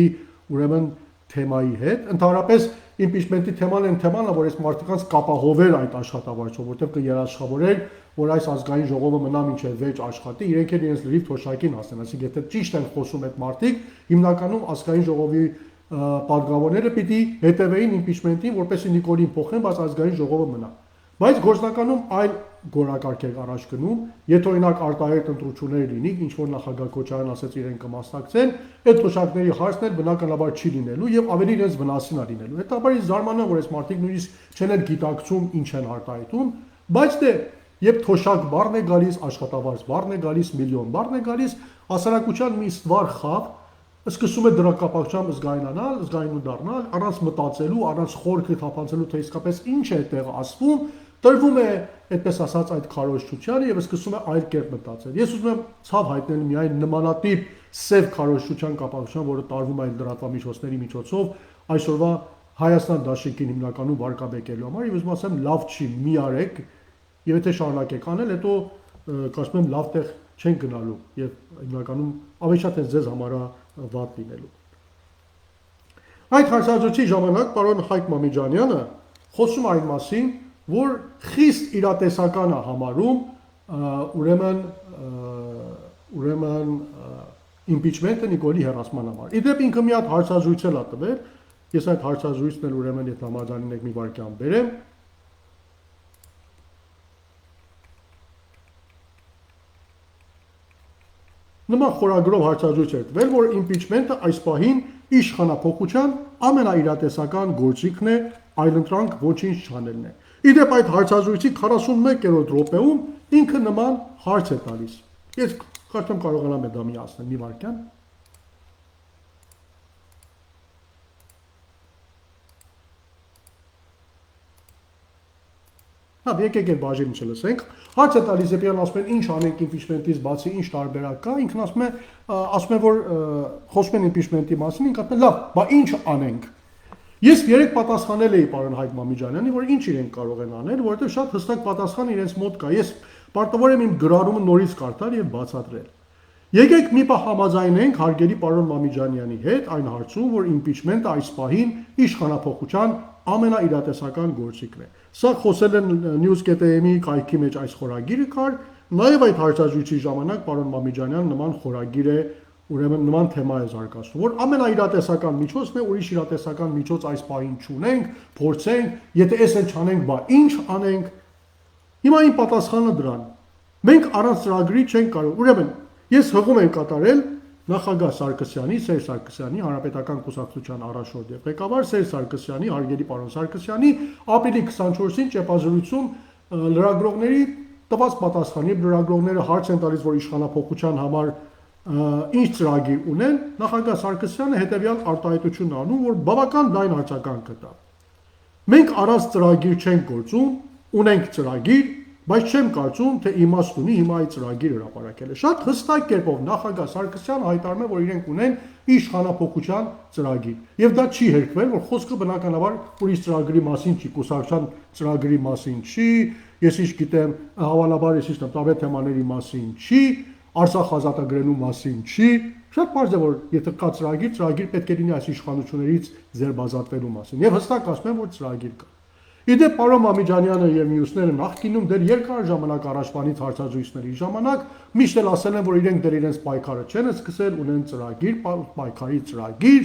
ուրեմն թեմայի հետ։ Ընդհանրապես իմպիչմենտի թեման այն թեման է, որ այս մարդկանց կապահովեր այդ աշխատավարձով, որտեղ կերաշխավորեր, որ այս ազգային ժողովը մնա մինչև վերջ աշխատի, իրենք էլ իրենց լրիվ թոշակին հասնեն, այսինքն եթե ճիշտ են խոսում այդ մարդիկ, հիմնականում ազգային ժողովի պատգամավորները պիտի հետևեին իմպիչմենտին, որպեսզի Նիկոլին փոխեն, բայց ազգային ժողովը մնա։ Բայց գործնականում այլ գործակարգ է առաջ գնում, եթե օրինակ արտահայտ ընտրություններ լինի, ինչ որ նախագահ Քոչարյանն ասեց իրեն կմասնակցեն, այդ թոշակների հարցն էլ բնականաբար չի լինելու եւ ավելի իրենց վնասին է լինելու։ Հետաբար ինձ զարմանա, որ այս մարդիկ նույնիսկ չեն էլ գիտակցում ինչ են արտահայտում, բայց դե երբ թոշակ բառն է գալիս, աշխատավարձ բառն է գալիս, միլիոն բառն է գալիս, հասարակության մի ստվար խավ սկսում է դրա կապակցությամբ զգայնու դառնալ, առանց մտածելու, առանց խորքը թափանցելու, թե իսկապես ինչ է այդտեղ ասվում, տրվում է, այդպես ասած, այդ քարոզչությանը եւ սկսում է այլ կերպ մտածել։ Ես ուզում եմ ցավ հայտնել միայն նմանատիպ սև քարոզչության կապակցությամբ, որը տարվում է լրատվամիջոցների միջոցով, այսօրվա Հայաստան դաշինքին հիմնականում վարկաբեկելու համար, եւ ուզում ասեմ, լավ չի, մի արեք, եւ եթե շարունակեք անել, հետո կարծում եմ լավ տեղ չեն գնալու եւ հիմնականում ավելի շատ է ձեզ համար վատ լինելու։ Այդ հարցազրույցի ժամանակ պարոն Հայկ Մամիջանյանը խոսում այն մասին, որ խիստ իրատեսական է համարում ուրեմն իմպիչմենտը Նիկոլի հեռացման համար։ Իդեպ ինքը մի հատ հարցազրույց էլ է տվել, ես այդ հարցազրույցն էլ ուրեմն եթե համաձայնին եք մի վարքյան բերեմ։ Նման խորագրով հարցազրույց էր տվել, որ իմպիչմենտը այս պահին իշխանափոխության ամենաիրատեսական գործիքն է, այլընտրանք ոչինչ չանելն է։ Իդեպ այդ հարցազրույցի 41-րդ րոպեում ինքը նման հարց է տալիս։ Ես կարծում կարողանամ դա միացնել մի վարքյան։ Հա, եկեք այդ բաժինը չլսենք։ Հարց է տալիս Զեպյանն ասում են ինչ անենք իմպիչմենտից բացի, ինչ տարբերակ կա, ինքն ասում է որ խոսում են իմպիչմենտի մասին, ինքն ասում է լավ, բա ինչ անենք։ Ես երեք պատասխանել էի պարոն Հայկ Մամիջանյանի, որ ինչ իրենք կարող են անել, որովհետև շատ հստակ պատասխան իրենց մոտ կա։ Ես պարտավոր եմ իմ գրառումը նորից կարդալ եւ բացատրել։ Եկեք մի պահ համաձայնենք հարգելի պարոն Մամիջանյանի հետ այն հարցում, որ իմպիչմենտը այս պահին իշխանափոխության ամենաիրատեսական գործիքն է։ Սա խոսել են News.am-ի կայքի մեջ այս խորագիրը կար, նաև այդ հարցազրույցի ժամանակ պարոն Մամիջանյանը նման խորագիր է, ուրեմն նման թեմա է զարգացնում, որ ամենաիրատեսական միջոցն է, ուրիշ իրատեսական միջոց այս պահին չունենք, փորձենք, եթե էս էլ չանենք, բա ինչ անենք։ Հիմա իմ պատասխանը դրան։ Մենք առանց ծրագրի չենք կարող։ Ուրեմն ես հղում եմ կատարել նախագահ Սարգսյանի, Սերժ Սարգսյանի, Հանրապետական կուսակցության առաջնորդ եւ ղեկավար Սերժ Սարգսյանի, հարգելի պարոն Սարգսյանի, ապրիլի 24-ին ճեպազրույցում լրագրողների տված պատասխանի, լրագրողները հարց են տալիս, որ իշխանափոխության համար ինչ ծրագիր ունեն, նախագահ Սարգսյանը հետեւյալ արտահայտությունն անում, որ բավական լայն արձագանք կտա։ Մենք առանց ծրագիր չենք գործում, ունենք ծրագիր, բայց չեմ կարծում, թե իմաստ ունի հիմա այդ ծրագիրը հրապարակելը։ Շատ հստակ կերպով նախագահ Սարգսյանը հայտարարում է, որ իրենք ունեն իշխանափոխության ծրագիր։ Եվ դա չի հերքվել, որ խոսքը բնականաբար ուրիշ ծրագրի մասին չի, կուսակցության ծրագրի մասին չի, ես ինչ գիտեմ, հավանաբար ես ինչ տարբեր թեմաների մասին չի, Արցախ ազատագրելու մասին չի։ Շատ բարձր է, որ եթե կա ծրագիր պետք է լինի այս իշխանություններից ձերբազատվելու մասին։ Եվ հստակ ասում եմ, որ ծրագիր կա։ Իդեպ պարոն Մամիջանյանը եւ մյուսները նախկինում դեռ երկար ժամանակ առաջվանից հարցազրույցների ժամանակ միշտ էլ ասել են, որ իրենք դեռ իրենց պայքարը չեն սկսել, ունեն ծրագիր, պայքարի ծրագիր,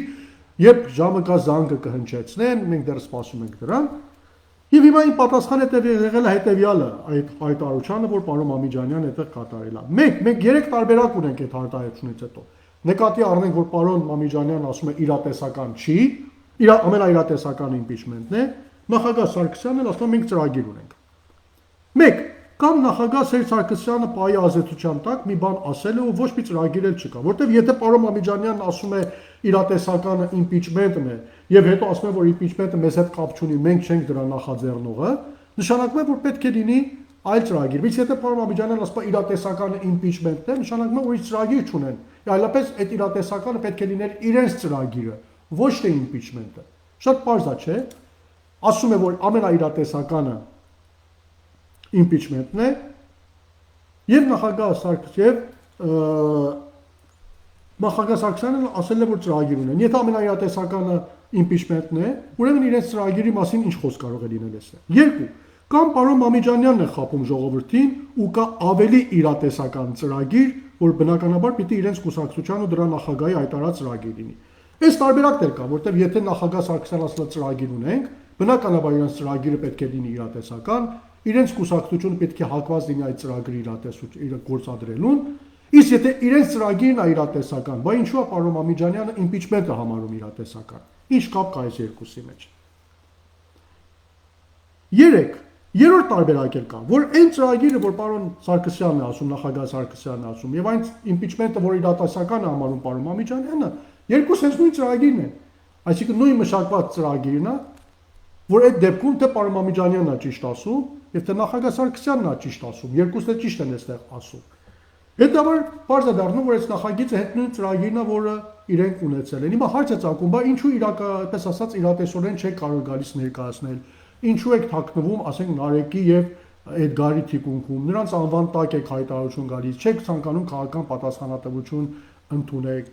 երբ ժամը կա զանգը կհնչեցնեն, մենք դեռ սպասում ենք դրան։ Եվ հիմա իմ պատասխանը եղել է հետեւյալը այդ հայտարարությանը, որ պարոն Մամիջանյանը այդտեղ կատարել է։ Մենք երեք տարբերակ ունենք այդ հայտարարությունից հետո։ Նկատի առնենք, որ պարոն Մամիջանյանն ասում է իրատեսական չի, իր ամենաիրատեսական իմպիչմենտն է, նախագահ Սարգսյանն էլ ասում է մենք ծրագիր ունենք։ Կամ նախագահ Սերժ Սարգսյանը պայի ազդեցության տակ մի բան ասել է ու ոչ մի ծրագիր էլ չկա, որտեվ եթե պարոն Մամիջանյանն ասում է իրատեսականը impeachment-ն է եւ հետո ասում է որ impeachment-ը մեզ հետ կապ չունի, մենք չենք դրա նախաձեռնողը, նշանակում է որ պետք է լինի այլ ծրագիր։ Բայց եթե պարոն Մամիջանյանն ասում է իրատեսականը impeachment-ն է, նշանակում է որ ուրիշ ծրագիր չունեն։ Այլապես այդ իրատեսականը պետք է լիներ իրենց ծրագիրը, ոչ թե impeachment-ը։ Շատ պարզ է, չէ՞։ Ասում է որ ամենաիրատեսականը impeachment-ն է եւ նախագահ Սարգսյանը ասել է որ ծրագիր ունեն։ Եթե ամենաիրատեսականը impeachment-ն է, ուրեմն իրենց ծրագիրի մասին ինչ խոսք կարող է լինել էսը։ Երկու, կամ պարոն Մամիջանյանն է խափում ժողովրդին ու կա ավելի իրատեսական ծրագիր, որ բնականաբար պիտի իրենց կուսակցության ու դրա նախագահի հայտարարած ծրագիր լինի։ Այս տարբերակներ կա, որտեղ եթե նախագահ Սարգսյանը ասել է ծրագիր ունենք, բնականաբար իրենց ծրագիրը պետք է լինի իրատեսական, իրենց կուսակցությունը պետք է հակված լինի այդ ծրագրի գործադրելուն, իսկ եթե իրենց ծրագիրն է իրատեսական, բա ինչու է պարոն Մամիջանյանը impeachment-ը համարում իրատեսական։ Ինչ կապ կա այս երկուսի մեջ։ 3. Երրորդ տարբերակ էլ կա, որ այն ծրագիրը, որ պարոն Սարգսյանն է ասում, նախագահ Սարգսյանն է ասում, եւ այն impeachment-ը, որ իրատեսական է համարում պարոն Մամիջանյանը, երկուսը հենց նույն ծրագիրն են։ Այսինքն նույն մշակված ծրագիրն է, որ այդ դեպքում թե պարոն Մամիջանյանն է ճիշտ ասում, եւ թե նախագահ Սարգսյանն է ճիշտ ասում, երկուսն էլ ճիշտ են այստեղ ասում։ Հետաբար բարձ է դառնում, որ այս նախագիծը հետ նույն ծրագիրն է, որը իրենք ունեցել են։ Հիմա հարց է ծագում, բա ինչու այդպես ասած իրատեսորեն չեք կարող գալիս ներկայացնել, ինչու եք թաքնվում, ասենք Նարեկի եւ Էդգարի թիկունքում, նրանց անվան տակ եք հայտարարություն գալիս, չեք ցանկանում քաղաքական պատասխանատվություն ընդունեք։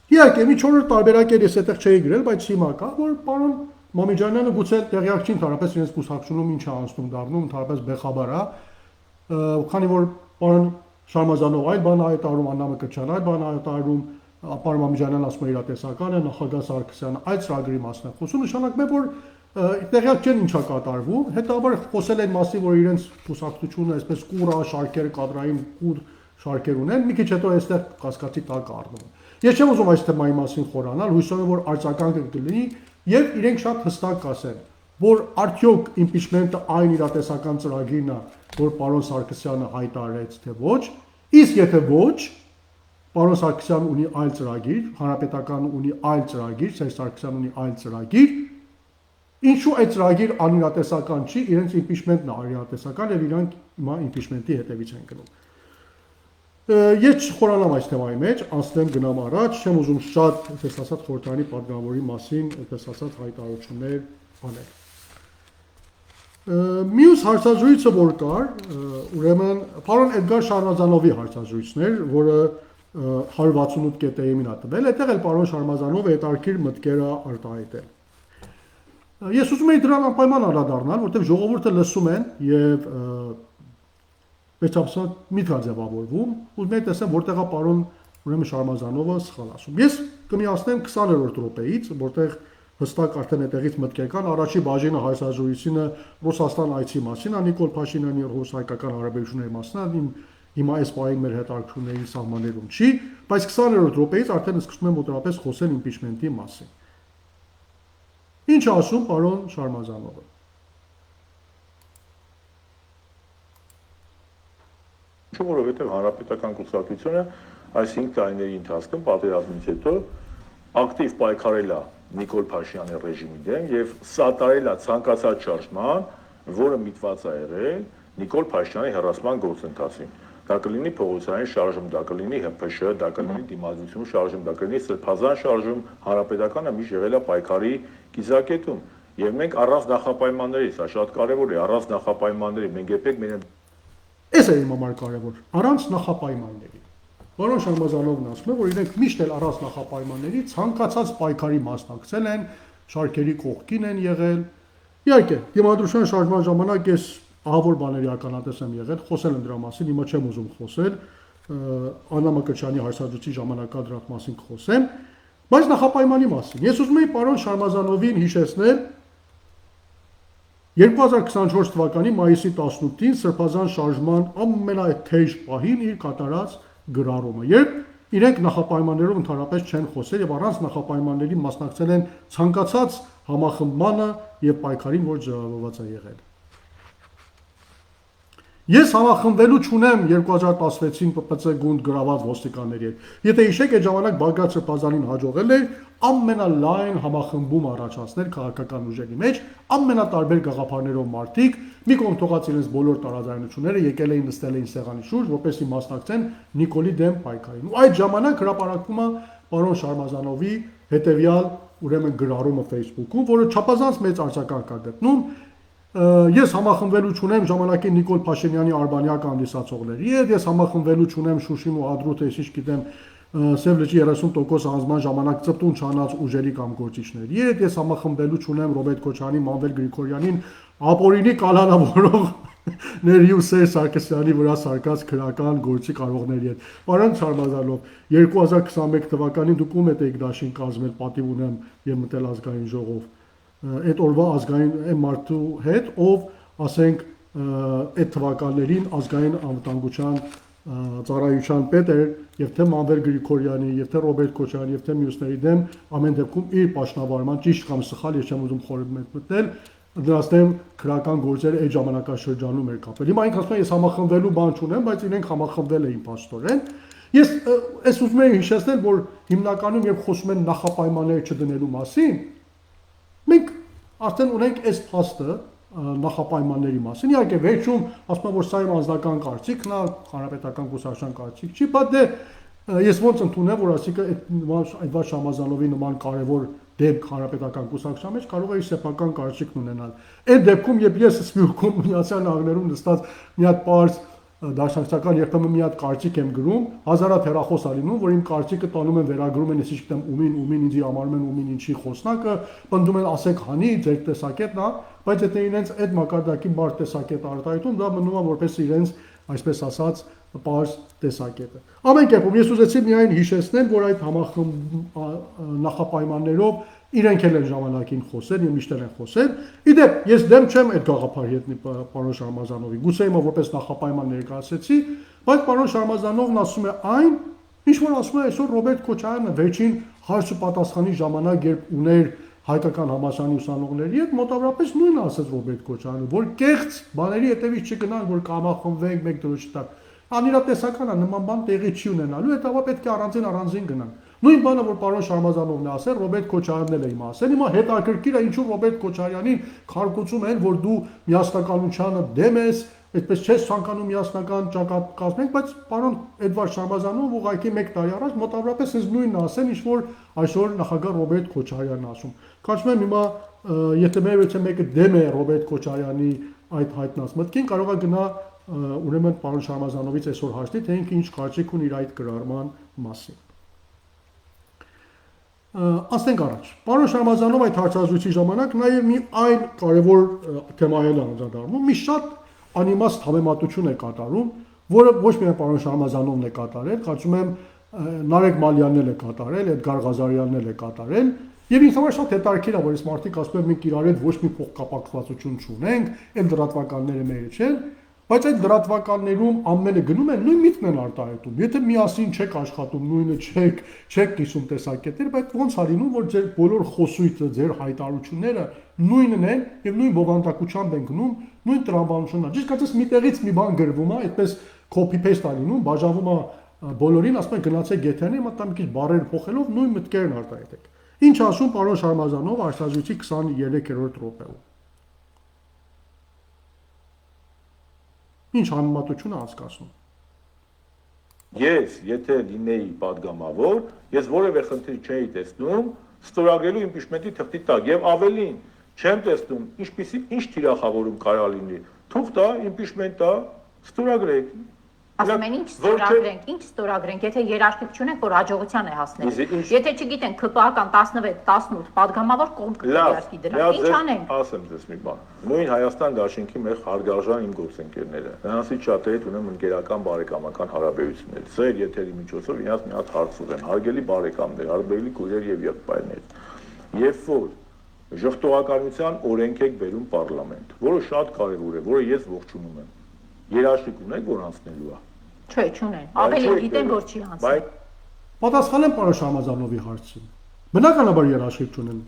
Իհարկե, մի 4-րդ տարբերակ էլ ես այդտեղ չէի գրել, բայց հիմա կա, որ պարոն Մամիջանյանը գուցե տեղյակ չի ընդհանրապես իրենց կուսակցությունում ինչ է անցնում դառնում, ընդհանրապես բեխաբար է, քանի որ պարոն Շարմազանով այլ բան հայտարարում, Աննա Մկրտչյան այլ բան հայտարարում, պարոն Մամիջանյանն ասում է իրատեսական է, նախագահ Սարգսյանը այդ ծրագրի մասն է խոսում, նշանակում է, որ տեղյակ չեն ինչա կատարվում, հետաբար խոսել են մասի, որ իրենց կուսակցությունը այսպես կուրա շարքերը կադրային կուր շարքեր ունեն, մի քիչ հետո այստեղ կասկածի տակ առնում։ Ես չեմ ուզում այս թեմայի մասին խորանալ, հույսով եմ, որ արձագանքը կլինի եւ իրենք շատ հստակ կասեն, որ արդյոք impeachment-ը այն իրատեսական ծրագիրն է, որ պարոն Սարգսյանը հայտարարեց, թե ոչ, իսկ եթե ոչ, պարոն Սարգսյանն ունի այլ ծրագիր, հանրապետականը ունի այլ ծրագիր, Սերժ Սարգսյանն ունի այլ ծրագիր, ինչու այդ ծրագիր անիրատեսական չի, իրենց impeachment-ն է անիրատեսական եւ իրանք հիմա impeachment-ի հետևից են գնում։ Ես չխորանամ այս թեմայի մեջ, անցնեմ գնամ առաջ, չեմ ուզում շատ, այսպես ասած, խորհրդարանի պատգամավորի մասին, այսպես ասած, հայտարարություններ անել։ Մյուս հարցազրույցը որ կար, ուրեմն պարոն Էդգար Շարմազանովի հարցազրույցն էր, որը 168.9-ին է տվել, այդտեղ էլ պարոն Շարմազանովը հետարքիր մտքեր է արտահայտել։ Ես ուզում եի դրան անպայման անդրադառնալ, որտեղ ժողովուրդը լսում են եւ մեծապսատ միտք է ձևավորվում, ուզում եմ տեսնել որտեղ է պարոն ուրեմն Շարմազանովը սխալ ասում։ Ես կմիացնեմ 20-րդ րոպեից, որտեղ հստակ արդեն այդտեղից մտքեր կան, առաջի բաժինը հայտարարությունը Ռուսաստան այցի մասին, Նիկոլ Փաշինյանի ռուս-հայկական հարաբերությունների մասին, հիմա այս պահին մեր հետաքրքրումների սահմաններում չի, բայց 20-րդ րոպեից արդեն սկսում եմ մոտավորապես խոսել impeachment-ի մասին։ Ինչ ասում պարոն Շարմազանովը։ Որովհետև հանրապետական կուսակցությունը այս 5 տարիների ընթացքում պատերազմից հետո ակտիվ պայքարել է Նիկոլ Փաշինյանի ռեժիմի դեմ եւ սատարել է ցանկացած շարժման, որը միտված է եղել Նիկոլ Փաշինյանի հեռացման գործընթացին։ Դա կլինի փողոցային շարժում, դա կլինի ՀՓՇ, դա կլինի դիմադրություն շարժում, դա կլինի սրբազան շարժում, հանրապետականը միշտ եղել է պայքարի կիզակետում։ Եվ մենք առանց նախապայմանների, սա շատ կարևոր է, առանց նախապայմանների մենք երբեք մեր Էս է իմ համար կարևոր, առանց նախապայմանների։ Պարոն Շարմազանովն ասում է, որ իրենք միշտ էլ առանց նախապայմանների ցանկացած պայքարի մասնակցել են, շարքերի կողքին են եղել։ Իհարկե, դիմադրության շարժման ժամանակ ես ահավոր բաների ականատես եմ եղել, խոսել եմ դրա մասին, հիմա չեմ ուզում խոսել, Աննա Մկրտչյանի հարցազրույցի ժամանակ դրա մասին կխոսեմ, բայց նախապայմանի մասին։ Ես ուզում եի պարոն Շարմազանովին հիշեցնել 2024 թվականի մայիսի 18-ին սրբազան շարժման ամենաթեժ պահին իր կատարած գրառումը, երբ իրենք նախապայմաններով ընդհանրապես չեն խոսել եւ առանց նախապայմանների մասնակցել են ցանկացած համախմբմանը եւ պայքարին, որ ձևավորված է եղել։ Ես համախմբվելու չունեմ 2016-ին ՊՊՑ գունդ գրաված ոստիկանների հետ։ Եթե հիշեք, այդ ժամանակ Բագրատ Սրբազանին հաջողել էր ամենալայն համախմբում առաջացնել քաղաքական ուժերի մեջ, ամենատարբեր գաղափարներով մարդիկ, մի կողմ թողած իրենց բոլոր տարաձայնությունները եկել էին նստել էին սեղանի շուրջ, որպեսզի մասնակցեն Նիկոլի դեմ պայքարին։ Ու այդ ժամանակ հրապարակվում է պարոն Շարմազանովի հետևյալ ուրեմն գրառումը Facebook-ում, որը չափազանց մեծ արձագանք է գտնում։ Ես համախմբվելու չունեմ ժամանակի Նիկոլ Փաշինյանի արբանյակ հանդիսացողների հետ, ես համախմբվելու չունեմ Շուշին ու Ադրուտը, ես ինչ գիտեմ, Սև լճի 30% անձման ժամանակ ծպտուն չանած ուժերի կամ գործիչների հետ, ես համախմբվելու չունեմ Ռոբերտ Քոչարյանին, Մանվել Գրիգորյանին, ապօրինի կալանավորող Ներյու Սերժ Սարգսյանի վրա սարկած քրական գործի կարողների հետ։ Պարոն Շարմազանով, 2021 թվականին դուք ում եք դաշին կազմել, պատիվ ունեմ եւ մտել ազգային ժողով։ Այդ օրվա ազգային այն մարդու հետ, ով, ասենք, այդ թվականներին ազգային անվտանգության ծառայության պետ էր, եւ թե Մանվել Գրիգորյանի, եւ թե Ռոբերտ Քոչարյանի, եւ թե մյուսների դեմ ամեն դեպքում իր պաշտոնավարման ճիշտ կամ սխալ, ես չեմ ուզում խորհուրդ մտնել, դրանց դեմ քրական գործեր այդ ժամանակաշրջանում էր կապել։ Հիմա ինքն ասում է ես համախմբվելու բան չունեմ, բայց իրենք համախմբվել էին պաստորեն։ Ես այս ուզում եմ հիշեցնել, որ հիմնականում երբ խոսում են նախապայմաններ չդնելու մասին, մենք արդեն ունենք այս փաստը նախապայմանների մասին։ Իհարկե վերջում ասում եմ, որ սա իմ անձնական կարծիքն է, հանրապետական կուսակցության կարծիք չի, բայց դե ես ոնց ընդունեմ, որ այսինքն այդ Շամազանովի նման կարևոր դեպք հանրապետական կուսակցության մեջ կարող է իր սեփական կարծիքն ունենալ։ Այդ դեպքում, երբ ես Սփյուռքում Միացյալ Նահանգներում նստած մի հատ պարզ դաշնակցական երբեմն մի հատ կարծիք եմ գրում, հազարատ հեռախոս է լինում, որ իմ կարծիքը տանում են վերագրում են, ես չգիտեմ ումին ինձի համարում են ումին ինչի խոսնակը, պնդում են ասեք հանի, ձեր տեսակետն է, բայց եթե իրենց այդ մակարդակի բարձ տեսակետ արտահայտում, դա մնում է որպես իրենց, այսպես ասած, պարզ տեսակետը։ Ամեն կերպով ես ուզեցի միայն հիշեցնել, որ այդ համախմբ նախապայմաններով իրենք էլ են ժամանակին խոսել եւ միշտ են խոսել։ Իդեպ ես դեմ չեմ այդ գաղափարի հետ պարոն Շարմազանովի։ Գուցե հիմա որպես նախապայման ներկայացեցի, բայց պարոն Շարմազանովն ասում է այն, ինչ որ ասում է այսօր Ռոբերտ Քոչարյանը վերջին հարց ու պատասխանի ժամանակ, երբ ուներ հայկական համալսարանի ուսանողների հետ, մոտավորապես նույնը ասաց Ռոբերտ Քոչարյանը, որ կեղծ բաների հետևից չգնան, որ կամախմբվենք մեկ դրոշի տակ։ Անիրատեսական է, նման բան տեղի չի ունենալու, հետո պետք է առանձին գնան։ Նույն բանը, որ պարոն Շարմազանովն է ասել, Ռոբերտ Քոչարյանն էլ է իմ ասել։ Հիմա հետաքրքիր է, ինչու Ռոբերտ Քոչարյանին քարկոծում են, որ դու միասնականությանը դեմ ես, այդպես չես ցանկանում միասնական ճակատ կազմենք, բայց պարոն Էդվարդ Շարմազանովը ուղղակի 1 տարի առաջ մոտավորապես հենց նույնն ասել, ինչ որ այսօր նախագահ Ռոբերտ Քոչարյանն ասում։ Կարծում եմ հիմա եթե մեկը դեմ է Ռոբերտ Քոչարյանի այդ հայտնած մտքին, կարող է գնա ուրեմն պարոն Շարմազանովից այսօր հարցնի, թե ինքը ինչ կարծիք ունի իր այդ գրառման մասին։ Ասենք առաջ։ Պարոն Շարմազանով այդ հարցազրույցի ժամանակ նաև մի այլ կարևոր թեմայի է անդրադառնում, մի շատ անիմաստ համեմատություն է կատարում, որը ոչ միայն պարոն Շարմազանովն է կատարել, կարծում եմ Նարեկ Մալյանն էլ է կատարել, Էդգար Ղազարյանն էլ է կատարել, եւ ինձ համար շատ հետաքրքիր է, որ այս մարդիկ ասում են մենք իրար հետ ոչ մի փոխկապակցվածություն չունենք, այն դրատվականները մերը չեն, բայց այդ դրատվականներում ամենը գնում են նույն միտքն են արտահայտում։ Եթե միասին չեք աշխատում, նույնը չեք կիսում տեսակետեր, բայց ոնց է լինում, որ ձեր բոլոր խոսույթը, ձեր հայտարարությունները նույնն են եւ նույն բովանդակությամբ են գնում, նույն տրամաբանությունն է։ Ճիշտ ասած մի տեղից մի բան գրվում է, այդպես copy paste է լինում, բաժանվում է բոլորին, ասում են գնացեք գեթանի, մտա մի քիչ բառեր փոխելով նույն մտքերն արտահայտեք։ Ինչ ասում պարոն Շարմազանով արտադրույցի 23-րդ րոպեում։ Ինչ համեմատություն է անցկացնում։ Ես, եթե լինեի падգամավոր, ես որևէ խնդիր չէի տեսնում ստորագրելու իմպիչմենտի թղթի տակ եւ ավելին չեմ տեսնում ինչ թիրախավորում կարող լինի։ Թող տա իմպիչմենտ տա, ստորագրեք։ Ասում են ինչ ստորագրենք, եթե երաշխիք չունենք, որ հաջողության է հասնել։ Եթե չգիտենք ԿՊԱ-կան 16-18 падգամավոր կողմ կերակի դրանք, ինչ անենք։ Ասեմ ձեզ մի բան։ Նույն Հայաստան Դաշինքի մեր հարգարժան իմ գործընկերները, նրանցից շատերը ունեն ընկերական բարեկամական հարաբերություններ։ Ձեր եթերի միջոցով իրաց մի հատ հարց ուղեն, հարգելի բարեկամներ, հարաբերելի քույրեր եւ եղբայրներ։ Երբ որ ժխտողականության օրենք եք բերում պարլամենտ, որը շատ կարևոր է, որը ես ողջունում եմ։ Երաշխիք ունեք, որ անցնելու է։ Չէ, չունեն։ Ավելի գիտեն, որ չի անցնի։ Պատասխանեմ պարոն Շարմազանովի հարցին։ Բնականաբար երաշխիք չունեն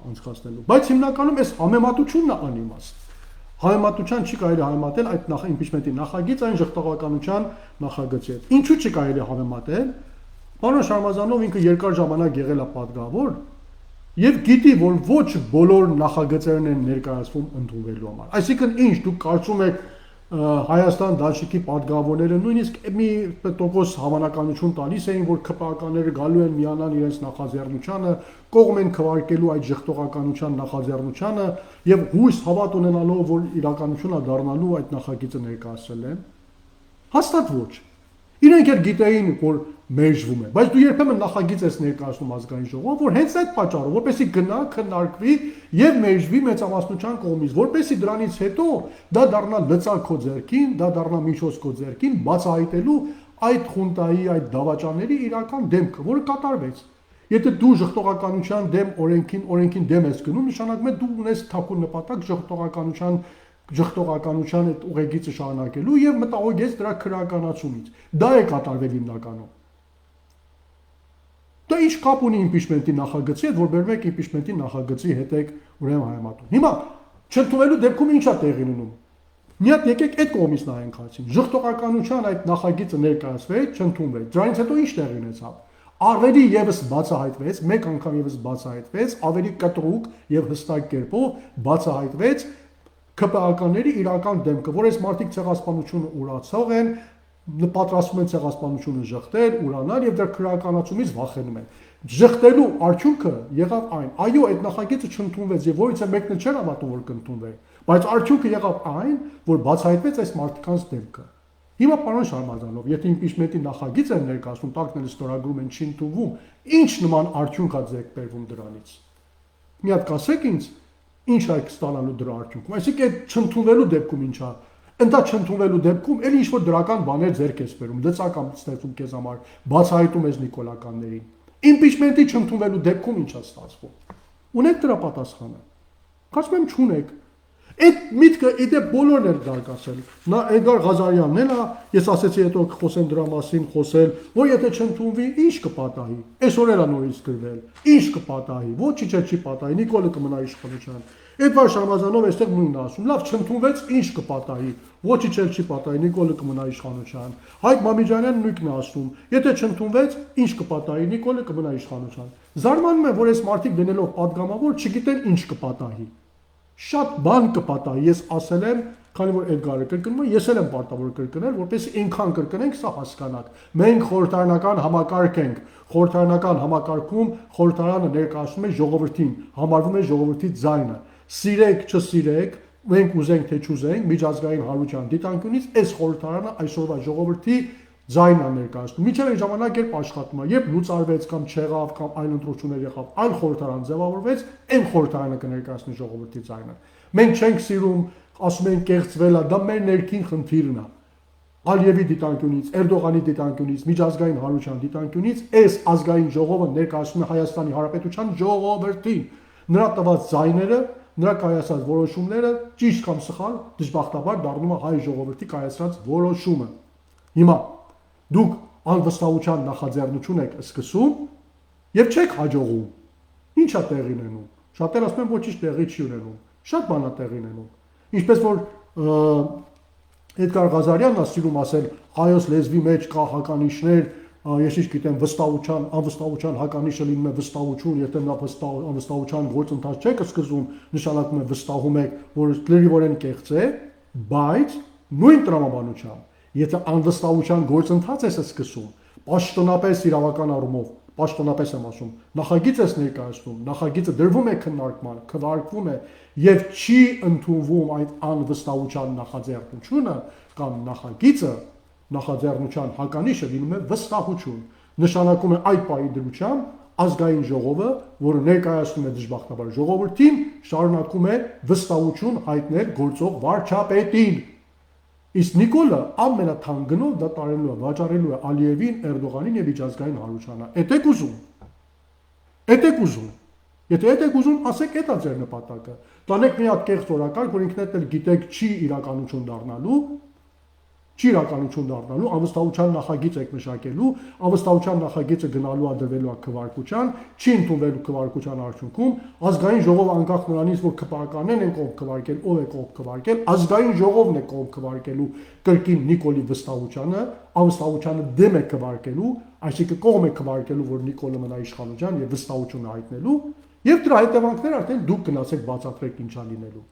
անցկացնելու, բայց հիմնականում այս համեմատությունն է անիմաստ։ Համեմատության չի կարելի համեմատել այդ impeachment-ի նախագիծ այն ժխտողականության նախագծի հետ։ Ինչու չի կարելի համեմատել։ Պարոն Շարմազանով ինքը երկար ժամանակ եղել է պատգամավոր եւ գիտի, որ ոչ բոլոր նախագծերն են ներկայացվում ընդունվելու համար։ Այսինքն ինչ դուք կարծում եք Հայաստան դաշնքի պատգամավորները նույնիսկ մի տոկոս հավանականություն տալիս էին, որ ԿՊԱ-ականները գալու են միանալ իրենց նախաձեռնությանը, կողմ են քվարկելու այդ ժխտողականության նախաձեռնությանը եւ հույս հավատ ունենալով, որ իրականություն է դառնալու այդ նախագիծը ներկայացել են։ Հաստատ ոչ։ Իրենք էլ գիտեին, որ մերժվում է, բայց դու երբեմն նախագիծ ես ներկայացնում ազգային ժողով, որ հենց այդ պատճառով, որպեսզի գնա, քննարկվի եւ մերժվի մեծամասնության կողմից, որպեսզի դրանից հետո դա դառնա լծակ քո ձեռքին, դա դառնա միջոց քո ձեռքին, բացահայտելու այդ խունտայի, այդ դավաճանների իրական դեմքը, որը կատարվեց։ Եթե դու ժխտողականության դեմ օրենքին դեմ ես գնում, նշանակում է դու ունես թաքուն նպատակ ժխտողականության այդ ուղեգիծը շարունակելու եւ մտահոգ ես դրա քրականացումից։ Դա է կատարվել հիմնականում։ Դա ինչ կապ ունի impeachment-ի նախագծի հետ, որ բերում եք impeachment-ի նախագծի հետ եք ուրեմն հայմատում։ Հիմա չընդունելու դեպքում ի՞նչ է տեղի ունենում։ Մի հատ եկեք այդ կողմից նայենք հացին։ Ժխտողականության այդ նախագիծը ներկայացվեց, չընդունվեց։ Դրանից հետո ի՞նչ տեղի ունեցավ։ Ավելի եւս բացահայտվեց, մեկ անգամ եւս բացահայտվեց, ավելի կտրուկ եւ հստակ կերպով բացահայտվեց ԿՊԱ-ականների իրական դեմքը, որ այս մարդիկ ցեղասպանությունը ուրացող են, պատրաստվում են ցեղասպանությունը ժխտել, ուրանալ եւ դրա քրականացումից վախենում են։ Ժխտելու արդյունքը եղավ այն, այո, այդ նախագիծը չընդունվեց եւ որից է մեկն չէր հավատում, որ կընդունվի, բայց արդյունքը եղավ այն, որ բացահայտվեց այս մարդկանց դեմքը։ Հիմա պարոն Շարմազանով, եթե impeachment-ի նախագիծ են ներկայացնում, տակները ստորագրում են, չի ընդունվում, ինչ նման արդյունք է ձեռք բերվում դրանից։ Մի հատ կասեք ինձ, ինչ է ստանալու դրա արդյունքում։ Այսինքն այդ չընդունվելու դեպքում ինչա։ Ընդ չընդունվելու դեպքում էլ ինչ որ դրական բաներ ձեռք ես բերում, լծակամ ստեղծում քեզ համար, բացահայտում ես նիկոլականներին։ Impeachment-ի չընդունվելու դեպքում ինչ է ստացվում։ Ունեք դրա պատասխանը։ Կարծում եմ չունեք։ Այդ միտքը իդե բոլորն էլ դարձել։ Նա Էդգար Ղազարյանն էլ է, ես ասեցի հետո խոսեմ դրա մասին, խոսել, որ եթե չընդունվի, ինչ կպատահի։ Այսօր էլ է նորից գրվել։ Ինչ կպատահի։ Ոչինչ չի պատահի, Նիկոլը կմնա իշխանության։ Էդվարդ Շարմազանով այստեղ նույնն ասում։ Լավ, չընդունվեց, ինչ կպատահի։ Ոչինչ չի պատահի, Նիկոլը կմնա իշխանության։ Հայկ Մամիջանյանն նույնն է ասում։ Եթե չընդունվեց, ինչ կպատահի, Նիկոլը կմնա իշխանության։ Զարմանում եմ, որ այս մարդիկ դնելով падգամավոր չգիտեն ինչ կպատահի։ Շատ բան կպատահի, ես ասել եմ, քանի որ Էդգարը կրկնում է, ես էլ եմ պարտավոր կրկնել, որպեսզի այնքան կրկնենք, սա հասկանաք։ Մենք խորհրդարանական համակարգ ենք, խորհրդարանական համակարգում խորհրդարանը ներկայացնում է ժողովրդին, համարվում է ժողովրդի ձայնը։ Սիրեք, չսիրեք, մենք ուզենք թե չուզենք, միջազգային հանրության դիտանկյունից այս խորհրդարանը այսօրվա ժողովրդի ձայնն է ներկայացնում։ Մինչև այն ժամանակ երբ աշխատում է, երբ լուծարվեց կամ չեղավ կամ այլ ընտրություններ եղավ, այլ խորհրդարան ձևավորվեց, այն խորհրդարանը կներկայացնի ժողովրդի ձայնը։ Մենք չենք սիրում, ասում են կեղծվել է, դա մեր ներքին խնդիրն է։ Ալիևի դիտանկյունից, Էրդողանի դիտանկյունից, միջազգային հանրության դիտանկյունից այս ազգային ժողովը ներկայացնում է Հայաստանի Հանրապետության ժողովրդին։ Նրա տված ձայները, նրա կայացած որոշումները ճիշտ կամ սխալ դժբախտաբար դառնում է հայ ժողովրդի կայացած որոշումը։ Հիմա դուք անվստահության նախաձեռնություն եք սկսում եւ չեք հաջողում։ Ինչ է տեղի ունենում։ Շատեր ասում են ոչինչ տեղի չի ունենում։ Շատ բան է տեղի ունենում։ Ինչպես որ Էդգար Ղազարյանն է սիրում ասել, հայոց լեզվի մեջ կա հականիշներ, ես ինչ գիտեմ, վստահության, անվստահության հականիշը լինում է վստահություն, եթե նա անվստահության գործընթաց չեք սկսում, նշանակում է վստահում եք, որ լրիվորեն կեղծ է, բայց նույն տրամաբանությամբ եթե անվստահության գործընթաց ես սկսում, պաշտոնապես իրավական առումով, պաշտոնապես եմ ասում, նախագիծ ես ներկայացնում, նախագիծը դրվում է քննարկման, քվարկվում է եւ չի ընդունվում այդ անվստահության նախաձեռնությունը կամ նախագիծը, նախաձեռնության հականիշը լինում է վստահություն, նշանակում է այդ պահի դրությամբ ազգային ժողովը, որը ներկայացնում է դժբախտաբար ժողովրդին, շարունակում է վստահություն հայտնել գործող վարչապետին։ Իսկ Նիկոլը ամենաթանկ գնով դա տարելու է, վաճառելու է Ալիևին, Էրդողանին եւ միջազգային հանրությանը։ Էդեք ուզում։ Էդեք ուզում։ Եթե էդեք ուզում, ասեք էդ է ձեր նպատակը։ Տանեք մի հատ կեղծ օրակարգ, որ ինքներդ էլ գիտեք չի իրականություն դառնալու, չի իրականություն դառնալու, անվստահության նախագիծ եք մշակելու, անվստահության նախագիծը գնալու է դրվելու է քվարկության, չի ընդունվելու քվարկության արդյունքում, ազգային ժողովը անկախ նրանից, որ քվարականեն են կողմ քվարկել, ով է կողմ քվարկել, ազգային ժողովն է կողմ քվարկելու կրկին Նիկոլի վստահությանը, անվստահությանը դեմ է քվարկելու, այսինքն կողմ է քվարկելու, որ Նիկոլը մնա իշխանության եւ վստահությունը հայտնելու, եւ դրա հետևանքները արդեն դուք գնացեք բացատրեք ինչա լինելու։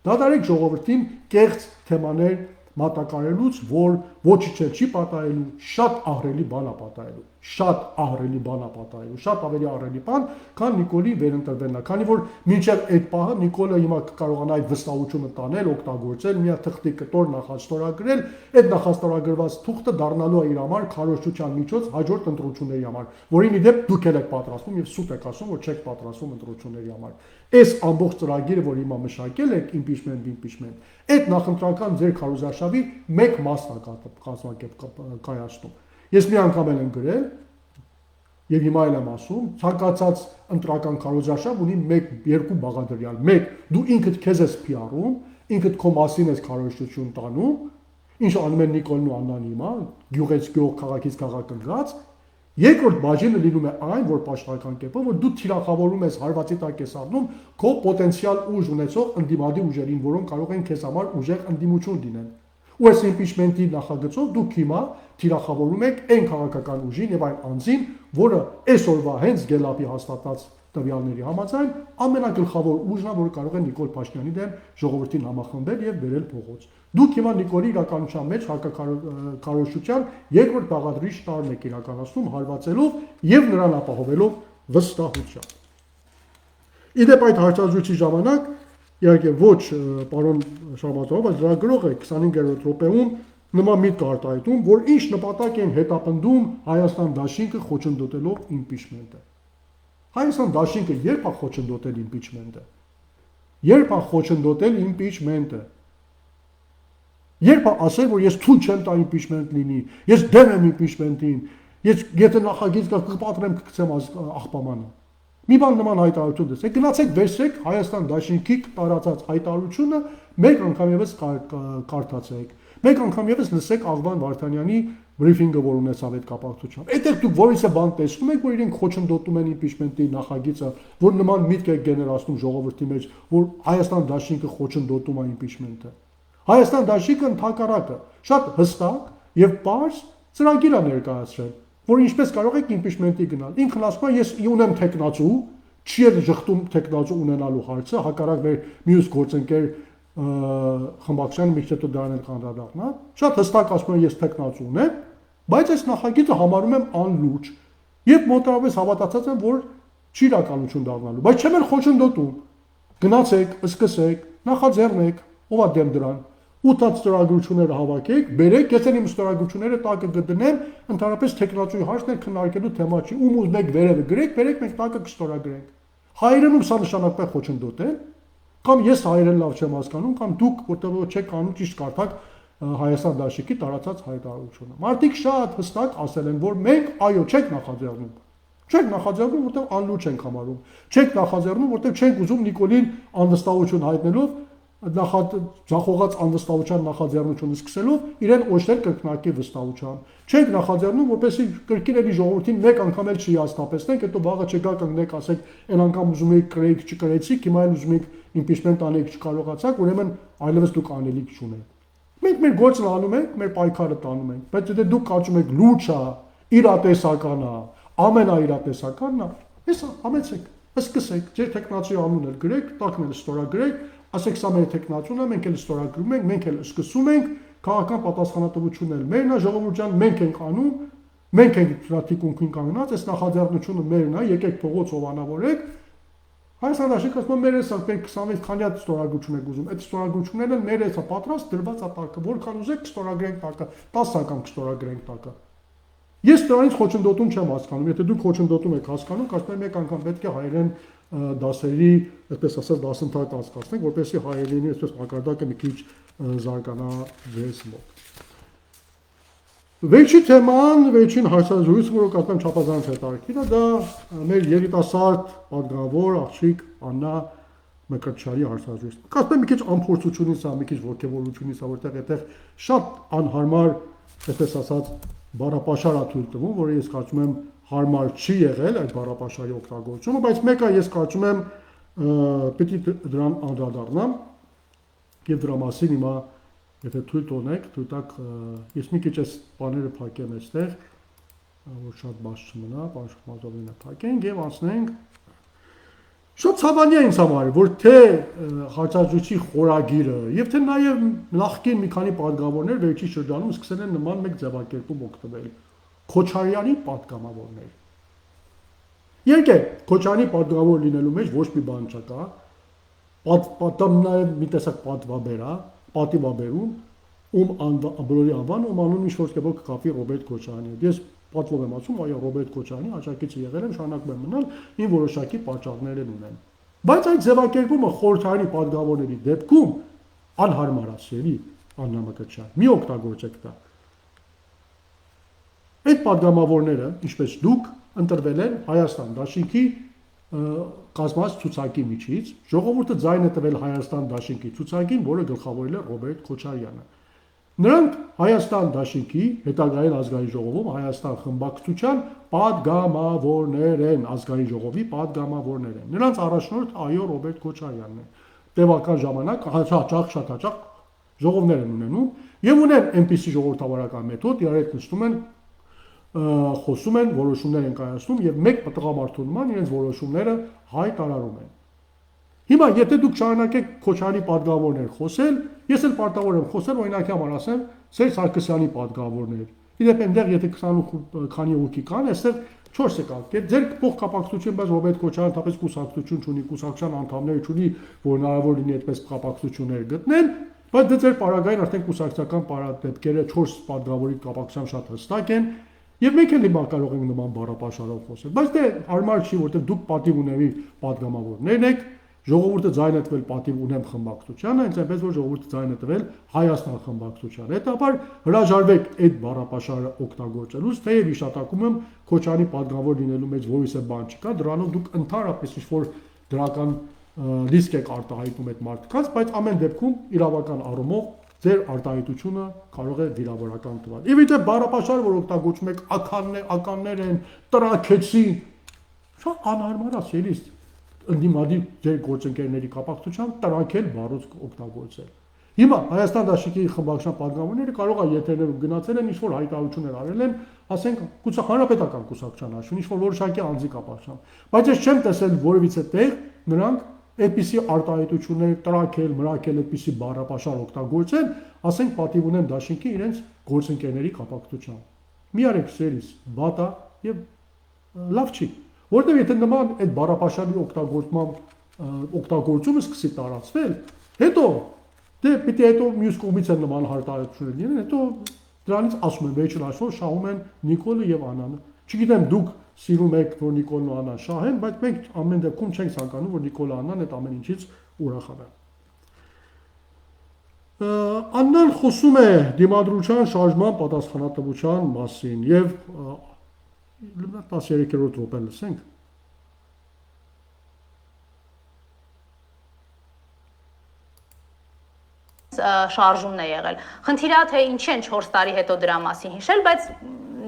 Դադարեք ժողովրդին կեղծ թեմաներ մատակարելուց, որ ոչինչ չի պատահելու, շատ ահռելի բան է պատահելու, շատ ահռելի բան է պատահելու, շատ ավելի ահռելի բան, քան Նիկոլի վերընտրվելն է, քանի որ մինչև այդ պահը Նիկոլը հիմա կարողանա այդ վստահությունը տանել, օգտագործել, մի հատ թղթի կտոր նախաստորագրել, այդ նախաստորագրված թուղթը դառնալու է իր համար քարոզչության միջոց հաջորդ ընտրությունների համար, որին ի դեպ դուք եք պատրաստվում եւ սուտ եք ասում, որ չեք պատրաստվում ընտրությունների համար։ Այս ամբողջ ծրագիրը, որ հիմա մշակել եք impeachment, այդ նախընտրական ձեր քարոզարշավի մեկ մասն է կայացնում։ Ես մի անգամ եմ գրել եւ հիմա էլ եմ ասում, ցանկացած ընտրական քարոզարշավ ունի երկու բաղադրյալ։ Մեկ, դու ինքդ քեզ ես PR-ում, ինքդ քո մասին ես քարոզչություն տանում, ինչ անում են Նիկոլն ու Աննան հիմա, գյուղից գյուղ, քաղաքից քաղաք ընկած։ Երկրորդ բաժինը լինում է այն, որ պաշտպանական կերպով, որ դու թիրախավորում ես հարվածի տակ ես առնում քո պոտենցիալ ուժ ունեցող ընդդիմադի ուժերին, որոնք կարող են քեզ համար ուժեղ ընդդիմություն լինեն։ Ու այս impeachment-ի նախագծով դուք հիմա թիրախավորում եք այն քաղաքական ուժին եւ այն անձին, որը այսօրվա հենց Գելապի հաստատած տվյալների համաձայն ամենագլխավոր ուժն է, որը կարող է Նիկոլ Փաշինյանի դեմ ժողովրդին համախմբել եւ բերել փողոց։ Դուք հիմա Նիկոլի իրականության մեջ հարկակառուցության երկրորդ բաղադրիչ տարն եք իրականացնում հարվածելով եւ նրան ապահովելով վստահություն։ Իդեպ այդ հարցազրույցի ժամանակ իհարկե ոչ պարոն Շամազանով, բայց լրագրողը 25-րդ րոպեում նման միտք արտահայտում, որ ինչ նպատակ են հետապնդում Հայաստան դաշինքը խոչընդոտելով impeachment-ը։ Հայաստան դաշինքը երբ է խոչընդոտել impeachment-ը։ Երբ է խոչընդոտել impeachment-ը։ Երբ է ասել, որ ես թույլ չեմ տա impeachment լինի, ես դեմ եմ impeachment-ին, ես եթե նախագիծ կա կպատրեմ կգցեմ աղբամանը։ Մի բան նման հայտարարություն դեսեք, գնացեք վերցրեք Հայաստան դաշինքի տարածած հայտարարությունը, մեկ անգամ եւս կարդացեք, մեկ անգամ եւս լսեք Աղվան Վարդանյանի բրիֆինգը, որ ունեցավ այդ կապակցությամբ։ Այդտեղ դուք որից է բան տեսնում եք, որ իրենք խոչընդոտում են impeachment-ի նախագիծը, որ նման միտք է գեներացնում ժողովրդի մեջ, որ Հայաստան դաշինքը խոչընդոտում է impeachment-ը։ Հայաստան դաշինքը ընդհակառակը շատ հստակ եւ պարզ ծրագիր է ներկայացրել, որ ինչպես կարող եք impeachment-ի գնալ։ Ինքն ասում է, ես ունեմ տեխնացու, չի էլ ժխտում տեխնացու ունենալու հարցը, հակառակ մեր մյուս գործընկեր Խմբակցյանը մի քիչ հետո դրան էլ կանդրադառնա։ Շատ հստակ ասում եմ, ես տեխնացու ունեմ, բայց այս նախագիծը համարում եմ անլուրջ եւ մոտավորապես հավատացած եմ, որ չի իրականություն դառնալու, բայց չեմ էլ խոչընդոտում։ Գնացեք, սկսեք, նախաձեռնեք, ով է դեմ դրան։ 8 ստորագրությունները հավաքեք, բերեք, ես էլ իմ ստորագրությունները տակը կդնեմ, ընդհանրապես տեխնացուի հարցն է քննարկելու թեմա չի, ում ուզում եք վերևը գրեք, բերեք մենք տակը կստորագրենք։ Հայերենում սա նշանակում է խոչընդոտել, կամ ես հայերեն լավ չեմ հասկանում, կամ դուք որտեղ չեք անում ճիշտ կարդակ Հայաստան դաշինքի տարածած հայտարարությունը։ Մարդիկ շատ հստակ ասել են, որ մենք այո, չեք նախաձեռնում։ Չեք նախաձեռնում, որտեղ անլուրջ ենք համարում։ Չեք նախաձեռնում, որտեղ չենք ուզում Նիկոլին անվստահություն հայտնելով ձախողած անվստահության նախաձեռնությունը սկսելով իրեն օժտել կրկնակի վստահության։ Չենք նախաձեռնում, որպեսզի կրկիների ժողովրդին մեկ անգամ էլ չհիասթափեցնենք, հետո վաղը չգա կանգնեք, ասեք, այն անգամ ուզում եք կրեիք, չկրեցիք, հիմա էլ ուզում եք impeachment անեք, չկարողացաք, ուրեմն այլևս դուք անելիք չունեք։ Մենք մեր գործն անում ենք, մեր պայքարը տանում ենք, բայց եթե դուք կարծում եք լուրջ է, իրատեսական է, ամենաիրատեսականն է, հեսա համեցեք, սկսեք, ձեր տեխնացուի անունը գրեք, տակն էլ ստորագրեք, ասեք սա մեր տեխնացուն է, մենք էլ ստորագրում ենք, մենք էլ սկսում ենք, քաղաքական պատասխանատվությունն էլ մերն է, ժողովուրդ ջան, մենք ենք անում, մենք ենք դրա թիկունքին կանգնած, այս նախաձեռնությունը մերն է, եկեք փողոց հովանավորեք։ Հայաստան դաշինքը ասում է մեր էսա մենք 26 քանի հատ ստորագրություն եք ուզում, այդ ստորագրություններն էլ մեր էսա պատրաստ դրված է տակը, որքան ուզեք կստորագրենք տակը, 10 անգամ կստորագրենք տակը։ Ես դրանից խոչընդոտում չեմ հասկանում, եթե դուք խոչընդոտում եք հասկանում, կարծում եմ մեկ անգամ պետք է հայերեն դասերի, այսպես ասած, դասընթաց անցկացնենք, որպեսզի հայերենի այսպես մակարդակը մի քիչ զարգանա ձեզ մոտ։ Վերջին թեման, վերջին հարցազրույցը, որը կարծում եմ չափազանց հետաքրքիր է, դա մեր երիտասարդ պատգամավոր աղջիկ Աննա Մկրտչյանի հարցազրույց։ Կարծում եմ մի քիչ ամփոփությունից է, մի քիչ ողջավորությունից է, որտեղ այդտեղ շատ անհարմար, այսպես ասած, բառապաշար է թույլ տվում, որը ես կարծում եմ հարմար չի եղել այդ բառապաշարի օգտագործումը, բայց մեկը ես կարծում եմ պիտի դրան անդրադառնամ եւ դրա մասին հիմա եթե թույլ տոնեք, թույլ տաք ես մի քիչ այս բաները փակեմ այստեղ, որ շատ բաց չմնա, բան շփոթովինը փակենք եւ անցնենք Շատ ցավալի է ինձ համար, որ թե հարցազրույցի խորագիրը եւ թե նաեւ նախկին մի քանի падգամավորներ վերջի շրջանում սկսել են նման մեկ ձևակերպում օգտվել։ Քոչարյանի падգամավորներ։ Երկե, Քոչարյանի падգամավոր լինելու մեջ ոչ մի բան չկա։ Պատամ նաեւ մի տեսակ պատվաբեր է, պատիվաբերում, բոլորի անվան ում անուն ինչ որ կերպով կկապի Ռոբերտ Քոչարյանի։ Ես պատվով եմ ասում, այո, Ռոբերտ Քոչարյանի աջակիցը եղել եմ, շարունակում եմ մնալ, իմ որոշակի պատճառներ ունեմ։ Բայց այդ ձևակերպումը խորհրդարանի падգամավորների դեպքում անհարմար է, սերի Աննա Մկրտչյան։ Մի օգտագործեք դա։ Այդ падգամավորները, ինչպես դուք, ընտրվել են Հայաստան Դաշինքի կազմած ցուցակի միջից, ժողովուրդը ձայն է տվել Հայաստան Դաշինքի ցուցակին, որը գլխավորել է Ռոբերտ Քոչարյանը։ Նրանք Հայաստան Դաշինքի հետագայել ազգային ժողովում Հայաստան խմբակցության падգամավորներ են, ազգային ժողովի падգամավորներ են։ Նրանց առաջնորդ այո Ռոբերտ Քոչարյանն է։ Տևական ժամանակ շատ հաճախ ժողովներ են ունենում եւ ունեն այնպիսի ժողովրդավարական մեթոդ, իրար հետ նստում են, խոսում են, որոշումներ են կայացնում եւ մեկ տղամարդու նման իրենց որոշումները հայտարարում են։ Հիմա եթե դուք շարունակեք Քոչարյանի падգամավորներ խոսել, ես էլ պարտավոր եմ խոսել, օրինակի համար ասեմ, Սերժ Սարգսյանի падգամավորներ։ Իդեպ այնտեղ եթե 28 քանի հոգի կան, այստեղ 4 կա։ Ձեր փոխկապակցություն, բայց Ռոբերտ Քոչարյանը թափեց կուսակցություն չունի, կուսակցության անդամներ չունի, որ հնարավոր լինի այդպես կապակցություններ գտնել, բայց դե ձեր պարագային արդեն կուսակցական պարադեպքերը 4 падգամավորի կապակցությամբ շատ հստակ են։ Եվ մենք էլ հիմա կարող ենք նման բառապաշարով խոսել, բայց դե հարմար չի, որտեղ դուք պատիվ ունենի падգամավորներն եք, ժողովուրդը ձայն է տվել պատիվ ունեմ խմբակցությանը, հենց այնպես որ ժողովուրդը ձայն է տվել Հայաստան խմբակցությանը։ Հետաբար հրաժարվեք այդ բառապաշարը օգտագործելուց, թեև հիշատակում եմ Քոչարյանի падգամավոր լինելու մեջ որևէ բան չկա, դրանով դուք ընդհանրապես ինչ-որ դրական ռիսկ եք արտահայտում այդ մարդկանց, բայց ամեն դեպքում իրավական առումով ձեր արտահայտությունը կարող է վիրավորական տվել։ Եվ իդեպ բառապաշարը, որ օգտագործում եք ականներ են, տրաքեցի, շատ անհարմար է, սիրից ընդդիմադիր ձեր գործընկերների կապակցությամբ տրաքել բառոց օգտագործել։ Հիմա Հայաստան Դաշինքի խմբակցության падգամավորները կարող է եթերներում գնացել են, ինչ-որ հայտարարություններ արել են, ասենք գուցե հանրապետական կուսակցության հաշվին, ինչ-որ որոշակի անձի կապակցությամբ։ Բայց ես չեմ տեսել որևիցե տեղ նրանք այդպիսի արտահայտություններ տրաքել, մրաքել, այդպիսի բառապաշար օգտագործել, ասենք պատիվ ունեն Դաշինքի իրենց գործընկերների կապակցությամբ։ Մի արեք սերիս, վատա եւ լավ չի։ Որտեղ եթե նման այդ բառապաշարի օգտագործումը սկսի տարածվել, հետո դե պիտի հետո մյուս կողմից են նման հայտարարություններ լինեն, հետո դրանից ասում են վերջին հաշվով շահում են Նիկոլը եւ Անանը։ Չգիտեմ դուք սիրում եք որ Նիկոլն ու Անան շահեն, բայց մենք ամեն դեպքում չենք ցանկանում որ Նիկոլը Անան այդ ամեն ինչից ուրախանան։ Աննան խոսում է դիմադրության շարժման պատասխանատվության մասին եւ 13-րդ րոպեն լսենք։ Շարժումն է եղել։ Խնդիրը թե ինչի են 4 տարի հետո դրա մասին հիշել, բայց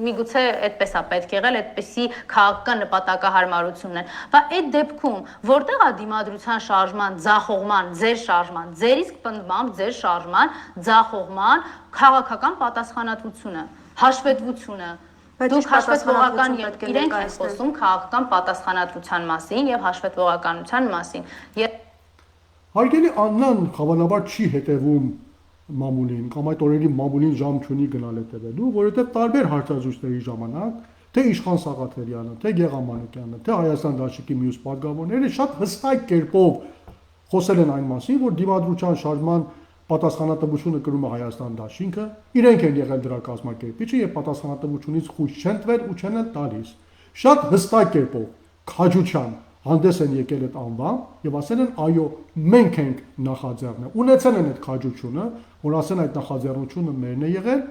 միգուցե այդպես է պետք եղել, այդպիսի քաղաքական նպատակահարմարությունն են։ Բա այդ դեպքում որտեղ է դիմադրության շարժման, ձախողման, ձեր շարժման, ձեր իսկ պնդմամբ ձեր շարժման, ձախողման քաղաքական պատասխանատվությունը, հաշվետվությունը։ Դուք հաշվետվողական իրենք են խոսում քաղաքական պատասխանատվության մասին եւ հաշվետվողականության մասին։ Հարգելի Աննան հավանաբար չի հետևում մամուլին կամ այդ օրերի մամուլին ժամ չունի գնալ հետևելու, որովհետև տարբեր հարցազրույցների ժամանակ թե Իշխան Սաղաթելյանը, թե Գեղամ Մանուկյանը, թե Հայաստան Դաշինքի մյուս падգամավորները շատ հստակ կերպով խոսել են այն մասին, որ դիմադրության շարժման պատասխանատվությունը կրում է Հայաստան Դաշինքը, իրենք են եղել դրա կազմակերպիչը եւ պատասխանատվությունից խույս չեն տվել ու չեն էլ տալիս։ Շատ հստակ կերպով քաջության հանդես են եկել այդ անվան եւ ասել են այո մենք ենք նախաձեռնել ունեցել են այդ քաջությունը որ ասեն այդ նախաձեռնությունը մերն է եղել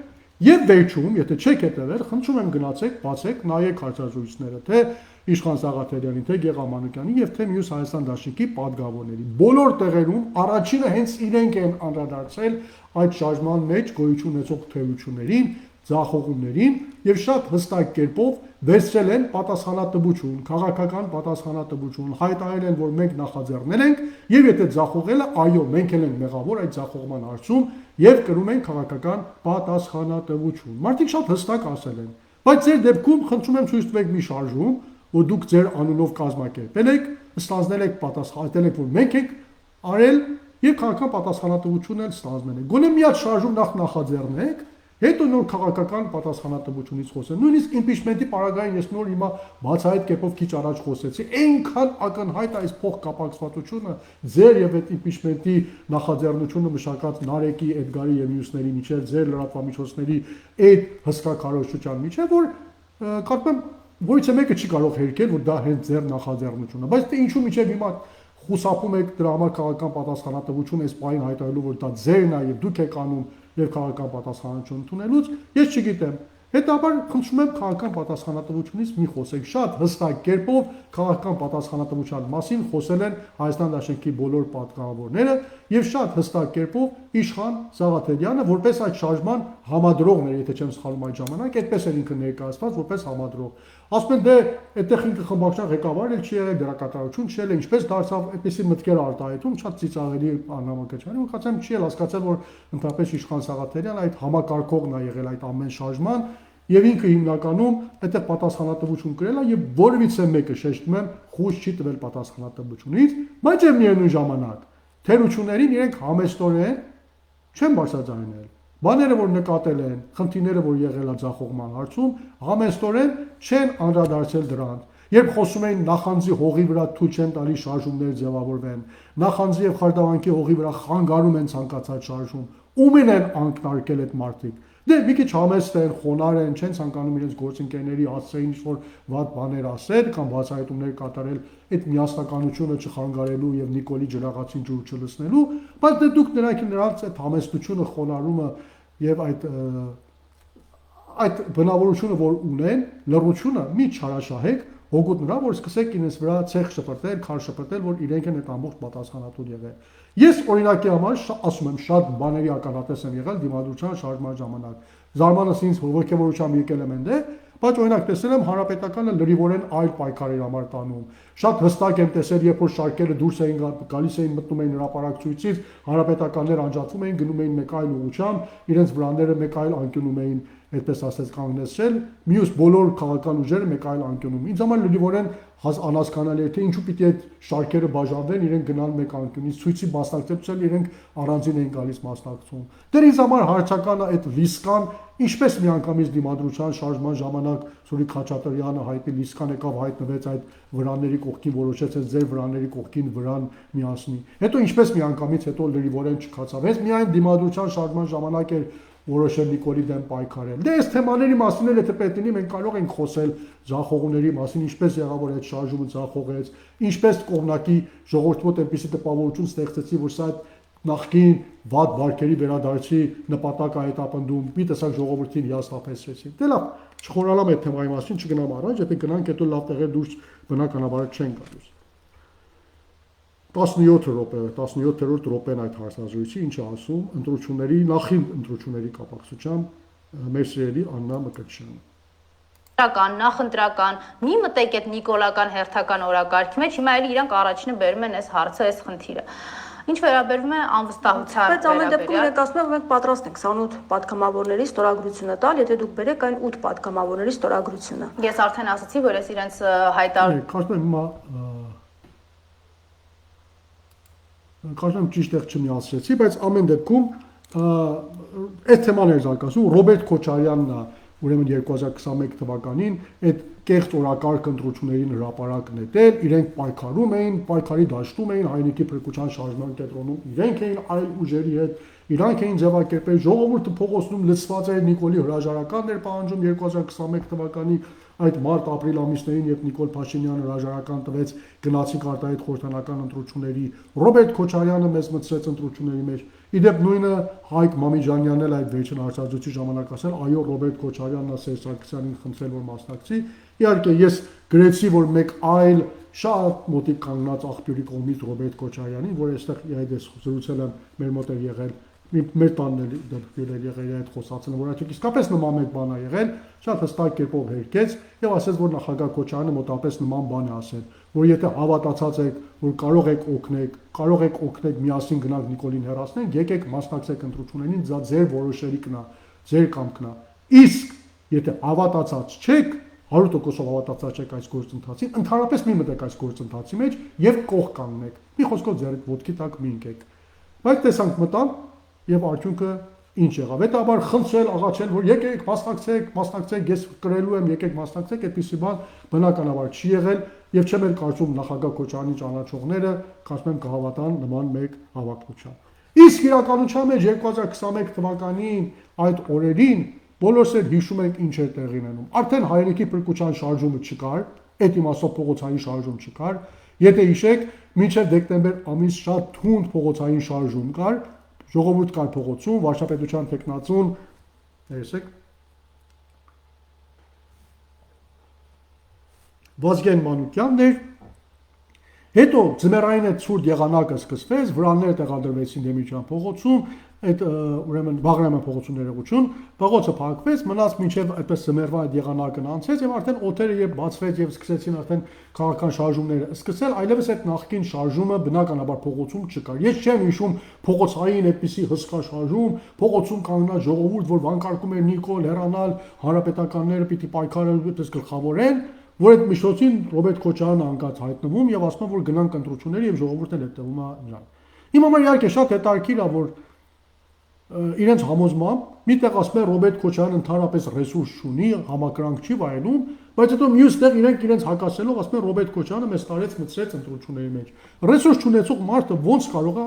եւ վերջում եթե չեք հետեւել խնդրում եմ գնացեք բացեք նայեք հարցազրույցները թե Իշխան Սաղաթելյանի, թե Գեղամանուկյանի եւ թե մյուս Հայաստան Դաշնիկի պատգամավորների։ Բոլոր տեղերում առաջինը հենց իրենք են անդրադարձել այդ շարժման մեջ գոյություն ունեցող թերություններին, ձախողումներին եւ շատ հստակ կերպով վերցրել են պատասխանատվություն, քաղաքական պատասխանատվություն, հայտարարել են, որ մենք նախաձեռնել ենք եւ եթե ձախողելը, այո, մենք էլ ենք մեղավոր այդ ձախողման հարցում եւ կրում ենք քաղաքական պատասխանատվություն։ Մարդիկ շատ հստակ ասել են, բայց ձեր դեպքում խնդրում եմ ցույց տվեք մի շարժում, որ դուք ձեր անունով կազմակերպել եք, ստանձնել եք պատասխանատել եք, որ մենք ենք արել եւ քաղաքական պատասխանատվություն էլ ստանձնել եք։ Գոնե մի հատ շարժում նախաձեռնեք, հետո նոր քաղաքական պատասխանատվությունից խոսեն։ Նույնիսկ impeachment-ի պարագային ես նոր հիմա բացահայտ կերպով քիչ առաջ խոսեցի, այնքան ակնհայտ այս փոխկապակցվածությունը ձեր եւ այդ impeachment-ի նախաձեռնությունը մշակած Նարեկի, Էդգարի եւ մյուսների միջև, ձեր լրատվամիջոցների այդ հսկա քարոզչության միջև, որ կարծում եմ որից մեկը չի կարող հերքել, որ դա հենց ձեր նախաձեռնությունն է, բայց դե ինչու միջև հիմա խուսափում եք դրա համար քաղաքական պատասխանատվություն այս պահին հայտարարելու, որ դա ձերն է եւ դուք եք անում եւ քաղաքական պատասխանատվություն ընդունելուց, ես չգիտեմ։ Հետաբար խնդրում եմ քաղաքական պատասխանատվությունից մի խոսեք, շատ հստակ կերպով քաղաքական պատասխանատվության մասին խոսել են Հայաստան Դաշնքի բոլոր պատգամավորները եւ շատ հստակ կերպով իշխան Սաղաթելյանը որպես այդ շարժման համադրողն էր, եթե չեմ սխալվում այդ ժամանակ, այդպես էր ինքը ներկայացված որպես համադրող։ Ասում են դե այդտեղ ինքը խմբակցության ղեկավարը չի եղել, դերակատարություն չի եղել, ինչպես դարձավ այդպեսի մտքեր արտահայտում, շատ ծիծաղելի անհամակաչարի, ու կարծեմ չի էլ հասկացել, որ ընդհանրապես իշխան Սաղաթելյանը այդ համակարգողն է եղել այդ ամեն շարժման եւ ինքը հիմնականում այդտեղ պատասխանատվություն կրել է եւ որևիցե մեկը շեշտում եմ խույս չի տվել պատասխանատվությունից, բայց եւ միևնույն ժամանակ թերություններին իրենք համեստորեն չեն բարձրաձայնել։ Բաները, որ նկատել են, խնդիրները, որ եղել է ձախողման հարցում, համեստորեն չեն անդրադարձել դրան։ Երբ խոսում էին նախանձի հողի վրա թույլ չեն տալի շարժումներ ձևավորվեն, նախանձի եւ խարդավանքի հողի վրա խանգարում են ցանկացած շարժում, ումին են անկնարկել այդ մարդիկ։ Դե մի քիչ համեստ են, խոնար են, չեն ցանկանում իրենց գործընկերների հասցեին ինչ-որ վատ բաներ ասել կամ բացահայտումներ կատարել այդ միասնականությունը չխանգարելու եւ Նիկոլի ջրաղացին ջուր չլցնելու, բայց դե դուք նրանց այդ համեստությունը, խոնարհումը եւ այդ բնավորությունը, որ ունեն, լռությունը մի չարաշահեք, հոգուտ նրա, որ սկսեք իրենց վրա ցեխ շպրտել, քար շպրտել, որ իրենք են այդ ամբողջ պատասխանատուն եղել։ Ես օրինակի համար ասում եմ շատ բաների ականատես եմ եղել դիմադրության շարժման ժամանակ։ Զարմանս ինձ ողջավորությամբ եկել եմ այնտեղ, բայց օրինակ տեսել եմ հանրապետականը լրիվորեն այլ պայքարեր համար տանում։ Շատ հստակ եմ տեսել, երբ որ շարքերը դուրս էին գալիս էին մտնում էին հրապարակցույցից, հանրապետականներ անջատվում էին, գնում էին մեկ այլ ուղղությամբ, իրենց վրանները մեկ այլ անկյունում էին, այդպես ասած կանգնեցրել, մյուս բոլոր քաղաքական ուժերը մեկ այլ անկյունում։ Ինձ համար լրիվորեն անհասկանալի է, թե ինչու պիտի այդ շարքերը բաժանվեն, իրենք գնան մեկ անկյունից, ցույցի մասնակցել, իրենք առանձին էին գալիս մասնակցում։ Դեռ ինձ համար հարցականը այդ լիսկան, ինչպես միանգամից դիմադրության շարժման ժամանակ Սուրիկ Խաչատրյանը հայտնի լիսկան եկավ հայտնվեց այդ վրանների կողքին, որոշեց այդ ձեր վրաների կողքին վրան միացնի։ Հետո ինչպես միանգամից հետո լրիվորեն չքացավ։ Հենց միայն դիմադրության շարժման ժամանակ էր որոշել Նիկոլի դեմ պայքարել։ Դե այս թեմաների մասին էլ եթե պետք լինի մենք կարող ենք խոսել ձախողումների մասին, ինչպես եղավ որ այդ շարժումը ձախողեց, ինչպես կողմնակի ժողովրդի մոտ այնպիսի տպավորություն ստեղծեցի, որ սա նախկին վատ բարքերի վերադարձի նպատակ է հետապնդում, մի տեսակ ժողովրդին հիասթափեցրեցի։ Դե լավ, չխորալամ այդ թեմայի մասին, չգնամ առաջ, եթե գնանք հետո լավ տեղեր դուրս բնականաբար չեն գալիս։ 17-րդ րոպեն այդ հարցազրույցի ինչ է ասում ընտրությունների նախին ընտրությունների կապակցությամբ մեր սիրելի Աննա Մկրտչյանը։ Ընտրական, նախընտրական, մի մտեք այդ նիկոլական հերթական օրակարգի մեջ, հիմա էլի իրանք առաջինը բերում են այս հարցը, այս խնդիրը։ Ինչ վերաբերվում է անվստահության բայց ամեն դեպքում իրենք ասում են, որ մենք պատրաստ ենք 28 պատգամավորների ստորագրությունը տալ, եթե դուք բերեք այն 8 պատգամավորների ստորագրությունը։ Ես արդեն ասացի, որ ես իրենց հայտարարում Կարծում եմ հիմա Կարծում ճիշտ եղ չմիացրեցի, բայց ամեն դեպքում այդ թեման էր զարգացում Ռոբերտ Քոչարյանն է ուրեմն 2021 թվականին այդ կեղծ օրակարգ ընտրություններին հրապարակ նետել, իրենք պայքարում էին, պայքարի դաշտում էին Հայնիկի փրկության շարժման կենտրոնում, իրենք էին այլ ուժերի հետ, իրանք էին ձևակերպել, ժողովուրդը փողոցում լցված էր Նիկոլի հրաժարականներ պահանջում 2021 թվականի այդ մարտ-ապրիլ ամիսներին, երբ Նիկոլ Փաշինյանը հրաժարական տվեց, գնացինք արտահայտ խորհրդանական ընտրությունների, Ռոբերտ Քոչարյանը մեզ մտցրեց ընտրությունների մեջ։ Իդեպ նույնը Հայկ Մամիջանյանն էլ այդ վերջին հարցազրույցի ժամանակ ասել, այո, Ռոբերտ Քոչարյանն Սերժ Սարգսյանին խնդրել, որ մասնակցի։ Իհարկե ես գրեցի, որ մեկ այլ շատ մոտիկ կանգնած աղբյուրի կողմից Ռոբերտ Քոչարյանին, որ այստեղ այդպես զրուցել եմ, մեր մոտ էր եղել, մեր տանն էլ եղել այդ խոսացանը, որ այդ իսկապես նման մեկ բան է եղել, շատ հստակ կերպով հերքեց եւ ասեց, որ նախագահ Քոչարյանը մոտապես նման բան է ասել, որ եթե հավատացած եք, որ կարող եք օգնել միասին գնանք Նիկոլին հեռացնենք, եկեք մասնակցեք ընտրություններին, դա ձեր որոշելիքն է, ձեր կամքն է։ Իսկ եթե հավատացած չեք, 100%-ով հավատացած եք այս գործընթացին, ընդհանրապես մի մտեք այս գործընթացի մեջ եւ կողք կանգնեք։ Մի խոսքով ձեր ոտքի տակ մի ընկեք։ Բայց տեսանք մտան եւ արդյունքը ինչ եղավ։ Հետաբար խնդրել, աղաչել, որ եկեք մասնակցեք, ես կրելու եմ, եկեք մասնակցեք, այդպիսի բան բնականաբար չի եղել եւ չեմ էլ կարծում նախագահ Քոչարյանի ճանաչողները, կարծում եմ կհավատան նման մեկ հավակնության։ Իսկ իրականության մեջ 2021 թվականին այդ օրերին բոլորս էլ հիշում ենք ինչ էր տեղի ունենում։ Արդեն հայրենիքի փրկության շարժումը չկար, այդ իմաստով փողոցային շարժում չկար։ Եթե հիշեք, մինչև դեկտեմբեր ամիս շատ թունդ փողոցային շարժում կար, ժողովուրդ կար փողոցում, վարչապետության տեխնացուն, ներեցեք, Վազգեն Մանուկյանն էր, հետո ձմեռային այդ ցուրտ եղանակը սկսվեց, վրանները տեղադրվեցին Դեմիրճյան փողոցում, այդ ուրեմն Բաղրամյան փողոցում ներողություն, փողոցը փակվեց, մնաց մինչև այդպես ձմեռվա այդ եղանակն անցեց եւ արդեն օթերը երբ բացվեց եւ սկսեցին արդեն քաղաքական շարժումները սկսել, այլևս այդ նախկին շարժումը բնականաբար փողոցում չկար։ Ես չեմ հիշում փողոցային այդպիսի հսկա շարժում, փողոցում կանգնած ժողովուրդ, որ վանկարկում էր Նիկոլ հեռանալ, հանրապետականները պիտի պայքարել այդպես գլխավորեն, որ այդ միջոցին Ռոբերտ Քոչարյանը անկած հայտնվում եւ ասում որ գնանք ընտրությունների եւ ժողովուրդն էլ հետեւում է նրան։ Իմ համար իհարկե շատ հետաքրքիր է, որ իրենց համոզմամբ միտեղ ասում են Ռոբերտ Քոչարյանը ընդհանրապես ռեսուրս չունի, համակրանք չի վայելում, բայց հետո մյուստեղ իրենց հակասելով ասում են Ռոբերտ Քոչարյանը մեզ տարեց մտցրեց ընտրությունների մեջ։ Ռեսուրս չունեցող մարդը ոնց կարող է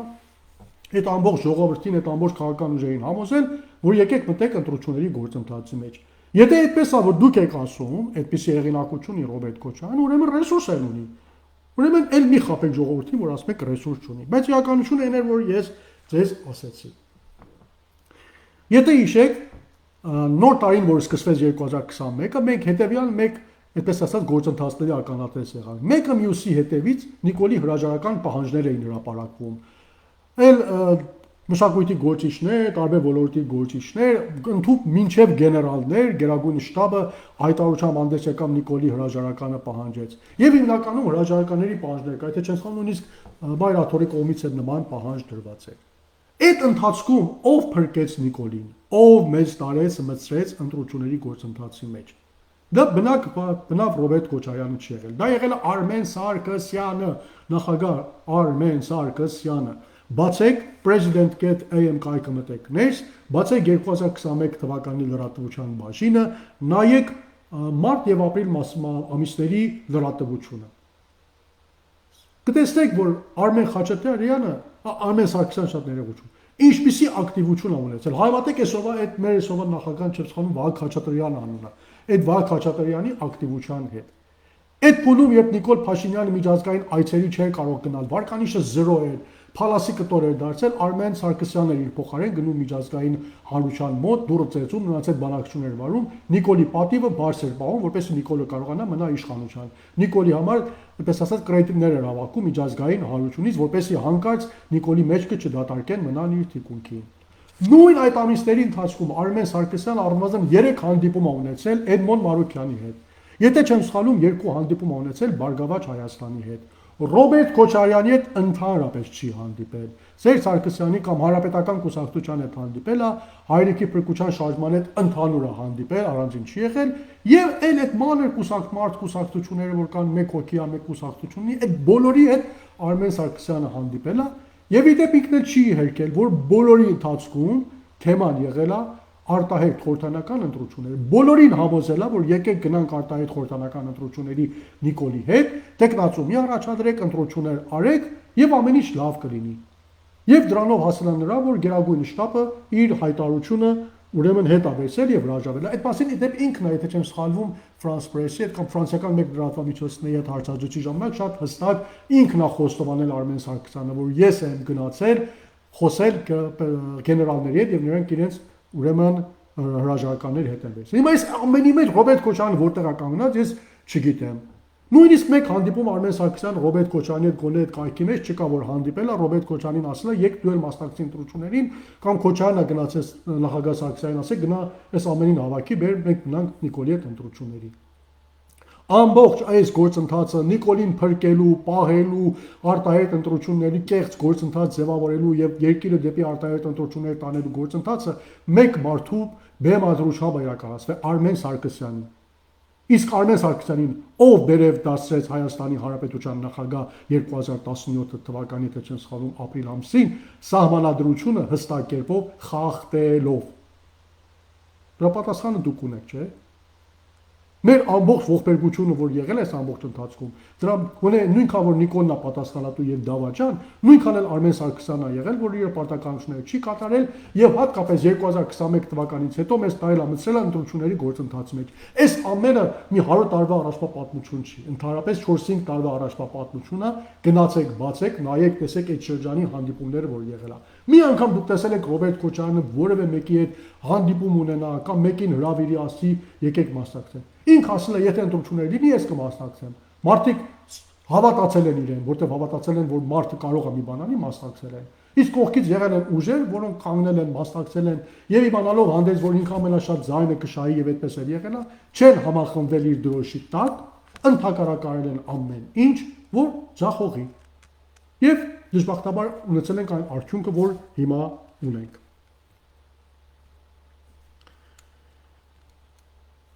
այդ ամբողջ ժողովրդին, այդ ամբողջ քաղաքական ուժերին համոզել, որ եկեք մտեք ընտրությունների գործընթացի մեջ։ Եթե այդպես է, որ դուք եք ասում, այդպիսի հեղինակություն ունի Ռոբերտ Քոչարյանը, ուրեմն ռեսուրս էլ ունի։ Ուրեմն էլ մի խաբեք ժողովրդին, որ ասում եք ռեսուրս չունի։ Բայց իրականությունը այն էր, որ ես ձեզ ասեցի։ Եթե հիշեք, նոր տարին, որ սկսվեց 2021-ը, մենք հետևյալ մեկ, այդպես ասած, գործընթացների ականատես եղանք։ Մեկը մյուսի հետևից Նիկոլի հրաժարական պահանջներ էին հրապարակվում։ Էլ մշակույթի գործիչներ, տարբեր ոլորտի գործիչներ, ընդհանուր մինչև գեներալներ, գերագույն շտաբը հայտարարությամբ հանդես եկավ Նիկոլի հրաժարականը պահանջեց։ Եվ հիմնականում հրաժարականների պահանջներ կա, եթե չեմ սխալվում, նույնիսկ Բայրաթորի կողմից էլ նման պահանջ դրված է։ Այդ ընթացքում ով փրկեց Նիկոլին, ով մեծ տարեց մտցրեց ընտրությունների գործընթացի մեջ։ Դա բնավ Ռոբերտ Քոչարյանը չի եղել։ Դա եղել է Արմեն Սարգսյանը, նախագահ Արմեն Սարգսյանը։ Բացեք president.am կայքը մտեք ներս, բացեք 2021 թվականի լրատվության բաժինը, նայեք մարտ եւ ապրիլ ամիսների լրատվությունը։ Կտեսնեք, որ Արմեն Խաչատրյանը, Արմեն Սարգսյանը շատ ներողություն, ինչպիսի ակտիվություն է ունեցել։ Հայվատեք այսօրվա այդ մեր այսօրվա նախագահան չեմ սխալվում Վահագն Խաչատրյանը անունը, այդ Վահագն Խաչատրյանի ակտիվության հետ։ Այդ փուլում, երբ Նիկոլ Փաշինյանը միջազգային այցերի չէր կարող գնալ, վարկանիշը 0 էր, Փալասի կտոր էր դարձել, Արմեն Սարգսյանն էր իր փոխարեն գնում միջազգային հանրության մոտ, դուրը ծեծում, նրանց հետ բանակցություն էր վարում, Նիկոլի պատիվը բարձր պահում, որպեսզի Նիկոլը կարողանա մնա իշխանության։ Նիկոլի համար, այդպես ասած, կրեդիտներ էր հավաքում միջազգային հանրությունից, որպեսզի հանկարծ Նիկոլի մեջքը չդատարկեն մնան իր թիկունքին։ Նույն այդ ամիսների ընթացքում Արմեն Սարգսյանը առնվազն 3 հանդիպում է ունեցել Էդմոն Մարուկյանի հետ։ Եթե չեմ սխալվում, 2 հանդիպում է ունեցել Բարգավաճ Հայաստանի հետ։ Ռոբերտ Քոչարյանի հետ ընդհանրապես չի հանդիպել։ Սերժ Սարգսյանի կամ Հանրապետական կուսակցության հետ հանդիպել է, Հայրենիքի փրկության շարժման հետ ընդհանուր է հանդիպել, առանձին չի եղել, եւ այլ այդ մանր կուսակցությունները, որ կան մեկ հոգի, մեկ կուսակցություն ունի, այդ բոլորի հետ Արմեն Սարգսյանը հանդիպել է, եւ իդեպ ինքն էլ չի հերքել, որ բոլորի ընթացքում թեման եղել է արտահայտ խորհրդանական ընտրություններ։ Բոլորին համոզել է, որ եկեք գնանք արտահայտ խորհրդանական ընտրությունների Նիկոլի հետ, տեխնացումի առաջադրեք, ընտրություններ արեք եւ ամեն ինչ լավ կլինի։ Եվ դրանով հասել է նրան, որ գերագույն շտաբը իր հայտարարությունը ուրեմն հետ ավերսել եւ հրաժարվել։ Այդ մասին իդեպ ինքն է, եթե չեմ սխալվում, France Press-ի հետ կամ ֆրանսիական մեկ լրատվամիջոցների հետ հարցազրույցի ժամանակ շատ հստակ ինքն է խոստովանել Արմեն Սարգսյանը, որ ես եմ գնացել խոսել գեներալների հետ եւ նրանք իրենց ուրեմն հրաժարականներ հետ են վերցրել։ Հիմա այս ամենի մեջ Ռոբերտ Քոչարյանը որտեղ է կանգնած, ես չգիտեմ։ Նույնիսկ մեկ հանդիպում Արմեն Սարգսյանը Ռոբերտ Քոչարյանի հետ գոնե այդ կայքի մեջ չկա, որ հանդիպել է, Ռոբերտ Քոչարյանին ասել է՝ «Եկ դու էլ մասնակցի ընտրություններին», կամ Քոչարյանը գնացել նախագահ Սարգսյանին ասել՝ «Գնա այս ամենին հավաքի, բեր մենք գնանք Նիկոլի հետ ընտրությունների»։ Ամբողջ այս գործընթացը Նիկոլին փրկելու, պահելու, արտահայտ ընտրությունների կեղծ գործընթաց ձևավորելու եւ երկիրը դեպի արտահայտ ընտրություններ տանելու գործընթացը մեկ մարդու բեմադրությամբ իրականացվել Արմեն Սարգսյանի։ Իսկ Արմեն Սարգսյանին ով բերև դասրեց Հայաստանի Հանրապետության նախագահ 2017 թվականի թե չեմ սխալվում ապրիլ ամսին սահմանադրությունը հստակ կերպով խախտելով։ Դրա պատասխանը դուք ունեք, չէ՞։ Մեր ամբողջ ողբերգությունը, որ եղել է այս ամբողջ ընթացքում, դրա գոնե նույնքան որ Նիկոլն է պատասխանատու եւ դավաճան, նույնքան էլ Արմեն Սարգսյանն է եղել, որ իր պարտականությունները չի կատարել եւ հատկապես 2021 թվականից հետո մեզ տարելամցրել է ընտրությունների գործընթացի մեջ։ Այս ամենը մի 100 տարվա առաջվա պատմություն չի, ընդհանրապես 4-5 տարվա առաջվա պատմություն է, գնացեք, բացեք, նայեք, տեսեք այդ շրջանի հանդիպումները, որ եղել է։ Մի անգամ դուք տեսել եք Ռոբերտ Քոչարյանը որևէ մեկի հետ հանդիպում ունենա կամ մեկին հրավիրի ասի եկեք մասնակցենք։ Ինք ասել է, եթե ընտրություններ լինի, ես կմասնակցեմ։ Մարդիկ հավատացել են իրեն, որտեղ հավատացել են, որ մարդը կարող է մի բան անի, մասնակցել են։ Իսկ կողքից եղել են ուժեր, որոնք կանգնել են, մասնակցել են եւ իմանալով հանդերձ, որ ինքը ամենաշատ ձայնը կշահի եւ այդպես էլ եղել է, չեն համախմբվել իր դրոշի տակ, ընդհակառակարել են ամեն ինչ, որ ձախողի։ Եվ դժբախտաբար ունեցել ենք այն արդյունքը, որ հիմա ունենք։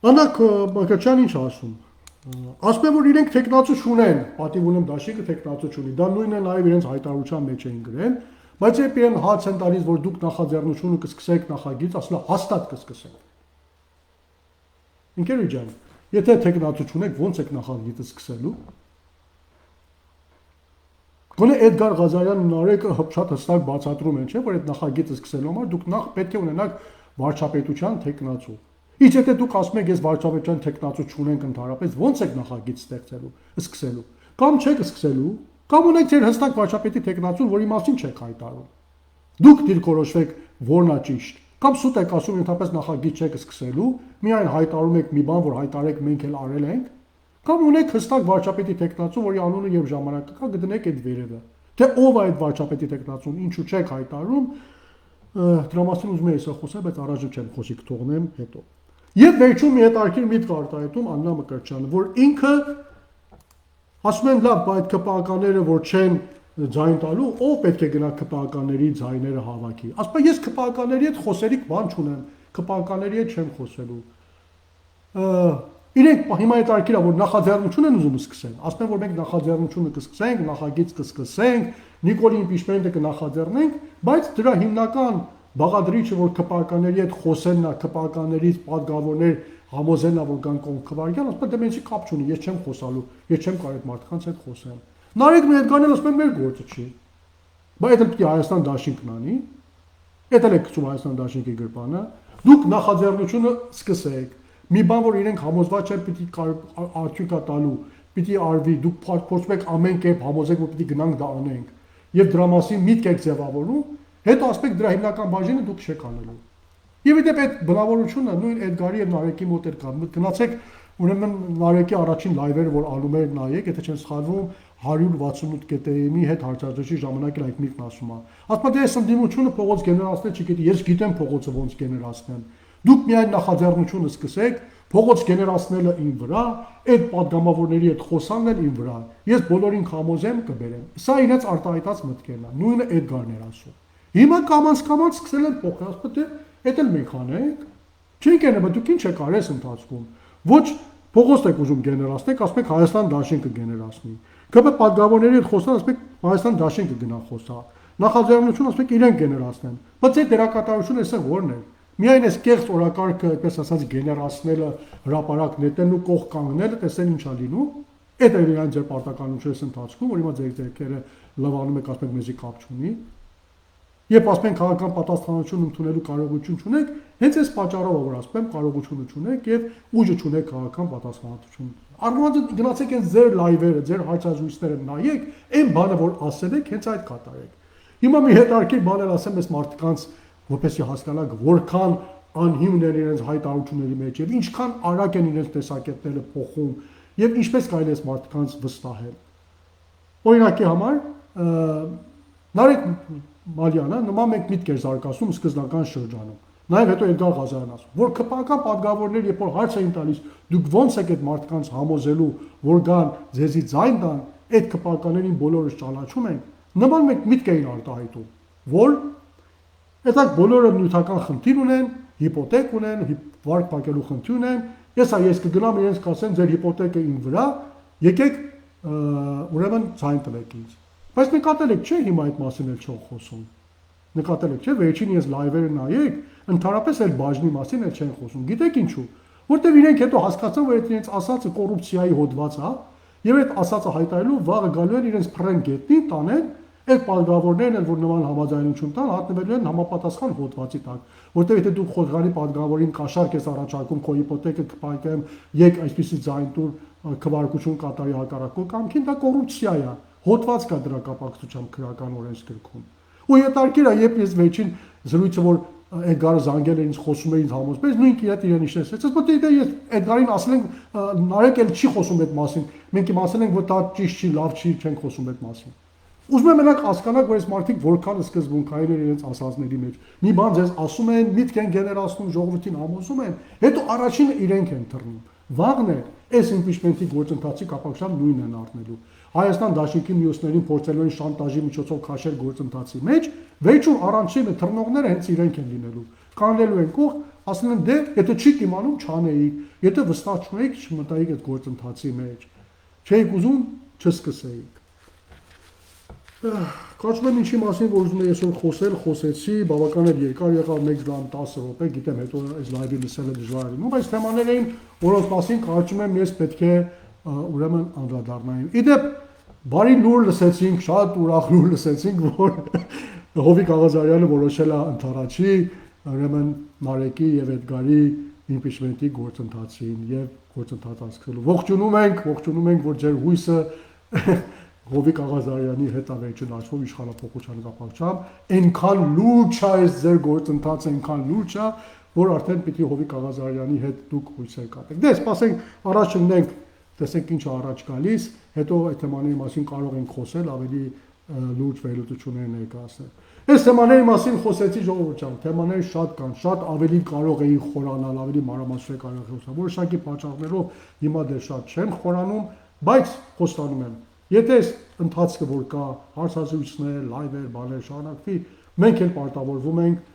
Անակ Մակաչյան ինչ ասում։ Ասում եմ, որ իրենք տեխնացու չունեն, պատիվ ունեմ դաշինքը տեխնացու չունի։ Դա նույնն է նաև իրենց հայտարարության մեջ էին գրել, բայց երբ իրեն հաց են տալիս, որ դուք նախաձեռնությունը կսկսեք նախագիծ, ասել է հաստատ կսկսենք։ Ընկերուհի ջան, եթե տեխնացու չունեք, ո՞նց եք նախագիծը սկսելու։ Գոնե Էդգար Ղազարյանն ու Նարեկը շատ հստակ բացատրում են, չէ՞, որ այդ նախագիծը սկսելու համար դուք նախ պետք է ունենաք վարչապետության տեխնացու։ Իսկ եթե դուք ասում եք, ես վարչապետության տեխնացու չունենք ընդհանրապես, ո՞նց եք նախագիծ ստեղծելու, սկսելու։ Կամ չեք սկսելու, կամ ունեք ձեր հստակ վարչապետի տեխնացուն, որի մասին չեք հայտարարում։ Դուք դիրքորոշվեք որն է ճիշտ։ Կամ սուտ եք ասում, ընդհանրապես նախագիծ չեք սկսելու, միայն հայտարարում եք մի բան, որ հայտարարեք մենք էլ արել ենք, կամ ունեք հստակ վարչապետի տեխնացու, որի անունը եւ ժամանակը կա, գտնեք այդ վերևը։ Թե ով է այդ վարչապետի տեխնացուն, ինչու չեք հայտարարում, դրա մասին ուզում եմ այսօր խոսել, բայց առաջ չեմ խոսի կթողնեմ հետո։ Եվ վերջում մի հետաքրքիր միտք արտահայտում Աննա Մկրտչյանը, որ ինքը ասում են լավ, բայց ԿՊԱ-ականները որ չեն ձայն տալու, ով պետք է գնա ԿՊԱ-ականների ձայները հավաքի։ Ասում ես ԿՊԱ-ականների հետ խոսելիք բան չունեմ, ԿՊԱ-ականների հետ չեմ խոսելու։ Իրենք հիմա հետաքրքիր է, որ նախաձեռնություն են ուզում սկսեն։ Ասում են, որ մենք նախաձեռնությունը կսկսենք, նախագիծ կսկսենք, Նիկոլի իմպիչմենտը կնախաձեռնենք, բայց դրա հիմնական բաղադրիչը, որ ԿՊԱ-ականների հետ խոսելն է, ԿՊԱ-ականերից պատգամավորներ համոզելն է, որ կան կոնքվարգյան, ասում են, դե մենք կապ չունի, ես չեմ խոսալու, ես չեմ կարող այդ մարդկանց հետ խոսեմ։ Նարեկն հետ գանել, ասում են, մեր գործը չի։ Բայց դա պետք է Հայաստան դաշինքն անի, դա էլ է գցում Հայաստան դաշինքի գրպանը, դուք նախաձեռնությունը սկսեք։ Մի բան, որ իրենք համոզված չեն, պիտի արդյունք տալու, պիտի արվի, դուք փորձում եք ամեն կերպ համոզեք, որ պիտի գնանք դա անենք, եւ դրա մասին միտք եք ձևավորում, հետո ասեք դրա հիմնական բաժինը դուք չեք անելու։ Եվ իդեպ այդ բնավորությունը նույն Էդգարի եւ Նարեկի մոտ էր կա։ Գնացեք ուրեմն Նարեկի առաջին լայվերը, որ անում էր նայեք, եթե չեմ սխալվում 168.am-ի հետ հարցազրույցի ժամանակ էլ այդ միտքն ասում է։ Ասում է դե այս ընդդիմությունը փողոց գեներացնել չգիտի, ես գիտեմ փողոցը ոնց գեներացնեմ։ Դուք միայն նախաձեռնությունը սկսեք, փողոց գեներացնելը իմ վրա, այդ падգամավորների հետ խոսանն էլ իմ վրա։ Ես բոլորին կհամոզեմ, կբերեմ։ Սա իրենց արտահայտած մտքերն է։ Նույնը Էդգարն էր ասում։ Հիմա կամաց սկսել են փոխել, ասում դե դա էլ մենք անենք։ Չենք անը, բայց դուք ինչ եք արել այս ընթացքում։ Ոչ փողոց եք ուզում գեներացնեք, ասում եք Հայաստան դաշինքը գեներացնի։ Կապը падգամավորների հետ խոսան, ասում եք Հայաստան դաշինքը գնա խոսա։ Նախաձեռնություն ասում եք իրենք գեներացնեն։ Բայց այդ դերակատարությունը էսը որն է։ Միայն այս կեղծ օրակարգը, այդպես ասած, գեներացնելը, հրապարակ նետելն ու կող կանգնելը, տեսեն ինչա լինում։ Այդ է իրան ձեր պարտականությունից ընթացքում, որ հիմա ձեր ձեռքերը լվանում եք, ասում եք մեզի կապ չունի։ Երբ ասում են քաղաքական պատասխանատվություն ընդունելու կարողություն չունեք, հենց այս պատճառով որ ասում եմ կարողությունը չունեք եւ ուժը չունեք քաղաքական պատասխանատվություն։ Առնվազն գնացեք այն ձեր լայվերը, ձեր հարցազրույցները նայեք, այն բանը որ ասել եք, հենց այդ կատարեք։ Հիմա մի հետարքիր բան էլ ասեմ այս մարդկանց, որպեսզի հասկանաք որքան անհիմն են իրենց հայտարարությունների մեջ եւ ինչքան արագ են իրենց տեսակետները փոխում եւ ինչպես կարելի է այս մարդկանց վստահել։ Օրինակի համար Նարեկ Մալյանը նման մեկ միտք էր զարգացնում սկզբնական շրջանում։ Նաև հետո Էդգար Ղազարյանն ասում, որ քպական պատգամավորներ երբ որ հարց էին տալիս, դուք ոնց եք այդ մարդկանց համոզելու, որ գան ձեզի ձայն տան, այդ քպականերին բոլորը ճանաչում են, նման մեկ միտք էին արտահայտում, որ այդտեղ բոլորը նյութական խնդիր ունեն, հիպոթեք ունեն, վարկ փակելու խնդիր ունեն, ես կգնամ իրենց կասեմ ձեր հիպոթեկը իմ վրա, եկեք ուրեմն ձայն տվեք ինձ։ Բայց նկատել եք չէ հիմա այդ մասին էլ չող խոսում։ Նկատել եք չէ, վերջին ես լայվերը նայեք, ընդհանրապես այդ բաժնի մասին էլ չեն խոսում։ Գիտեք ինչու։ Որտեվ իրենք հետո հասկացան, որ այդ իրենց ասածը կոռուպցիայի հոդված է, եւ այդ ասածը հայտարարելու վաղը գալու են իրենց փրեն գետնի տանեն, այդ պատգամավորներն են, որ նման համաձայնություն տան, հատնվելու են համապատասխան հոդվածի տակ։ Որտեվ եթե դու խորհրդանի պատգամավորին կաշառք ես առաջարկում քո հիպոթեկը կփակեմ, եկ այսպիսի ձայն տուր քվարկություն կատարի հակառակու կամքին, դա կոռուպցիա է։ Հոդված կա դրա կապակցությամբ քրական օրենսգրքում։ Ու հետարքիր է, երբ ես վերջին զրույցը որ Էդգարը զանգել է ինձ խոսում է ինձ համոզպես, նույն իրաց իրեն իշեցրեց, բայց դե ես Էդգարին ասել ենք Նարեկ էլ չի խոսում այդ մասին։ Մենք իմ ասել ենք որ դա ճիշտ չի, լավ չի, չենք խոսում այդ մասին։ Ուզում եմ մենակ հասկանաք, որ այս մարդիկ որքան սկզբունքային են իրենց ասածների մեջ։ Մի բան ձեզ ասում են, միտք են գեներացնում, ժողովրդին համոզում են, հետո առաջինը իրենք են թռնում։ Վաղն է այս իմպիչմենտի գործընթացի կապակցությամբ նույնն են առնելու։ Հայաստան դաշինքի մյուսներին փորձելու են շանտաժի միջոցով քաշել գործընթացի մեջ, վերջում առանցինը թռնողները հենց իրենք են լինելու։ Կանելու են կող, ասում են դե, եթե չի իմանում, չանեիք, եթե վստահ չունեիք, չմտայիք այդ գործընթացի մեջ։ Չէիք ուզում, չսկսեիք։ Կարծում եմ ինչի մասին որ ուզում եմ այսօր խոսել, խոսեցի, բավական էլ երկար եղավ 1 ժամ 10 րոպե, գիտեմ հետո այս լայվի լսելը դժվար է լինում, բայց թեմաներ էին, որոնց մասին կարծում եմ ես պետք է ուրեմն անդրադառնային։ Իդեպ բարի լուր լսեցինք, շատ ուրախ լուր լսեցինք, որ Հովիկ Աղազարյանը որոշել է ընդառաջի ուրեմն Նարեկի եւ Էդգարի իմպիչմենտի գործընթացին եւ գործընթացը սկսելու։ Ողջունում ենք, որ ձեր հույսը Հովիկ Աղազարյանի հետ ավերջն աչքով իշխանապողության կապակցությամբ այնքան լուրջ է այս ձեր գործընթացը, այնքան լուրջ է, որ արդեն պիտի Հովիկ Աղազարյանի հետ դուք հույսեր կապեք։ Դե սպասենք առաջ ընկնենք, տեսենք ինչ է առաջ գալիս, հետո այդ թեմաների մասին կարող ենք խոսել, ավելի լուրջ վերլուծություններ ներկայացնել։ Այս թեմաների մասին խոսեցի ժողովրդությամբ, թեմաները շատ կան, շատ ավելի կարող էին խորանալ, ավելի մանրամասն կարող խոսալ, որոշակի պատճառներով հիմա դեռ շատ չեմ խորանում, բայց խոստանում եմ, եթե այս ընթացքը որ կա, հարցազրույցներ, լայվեր, բաներ շարունակվի, մենք էլ պարտավորվում ենք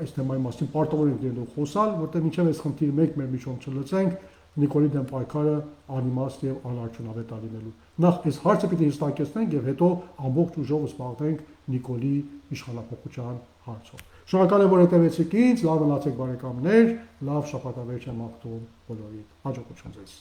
այս թեմայի մասին պարտավոր ենք լինելու խոսալ, որտեղ մինչև այս խնդիրը մեկ մեր միջով չլուծենք, Նիկոլի դեմ պայքարը անիմաստ եւ անարդյունավետ է լինելու։ Նախ այս հարցը պիտի հստակեցնենք եւ հետո ամբողջ ուժով զբաղվենք Նիկոլի իշխանապողության հարցով։ Շնորհակալ եմ որ հետևեցիք ինձ, լավ մնացեք բարեկամներ, լավ շաբաթավերջը մաղթում բոլորիդ։ Հաջողություն ձեզ։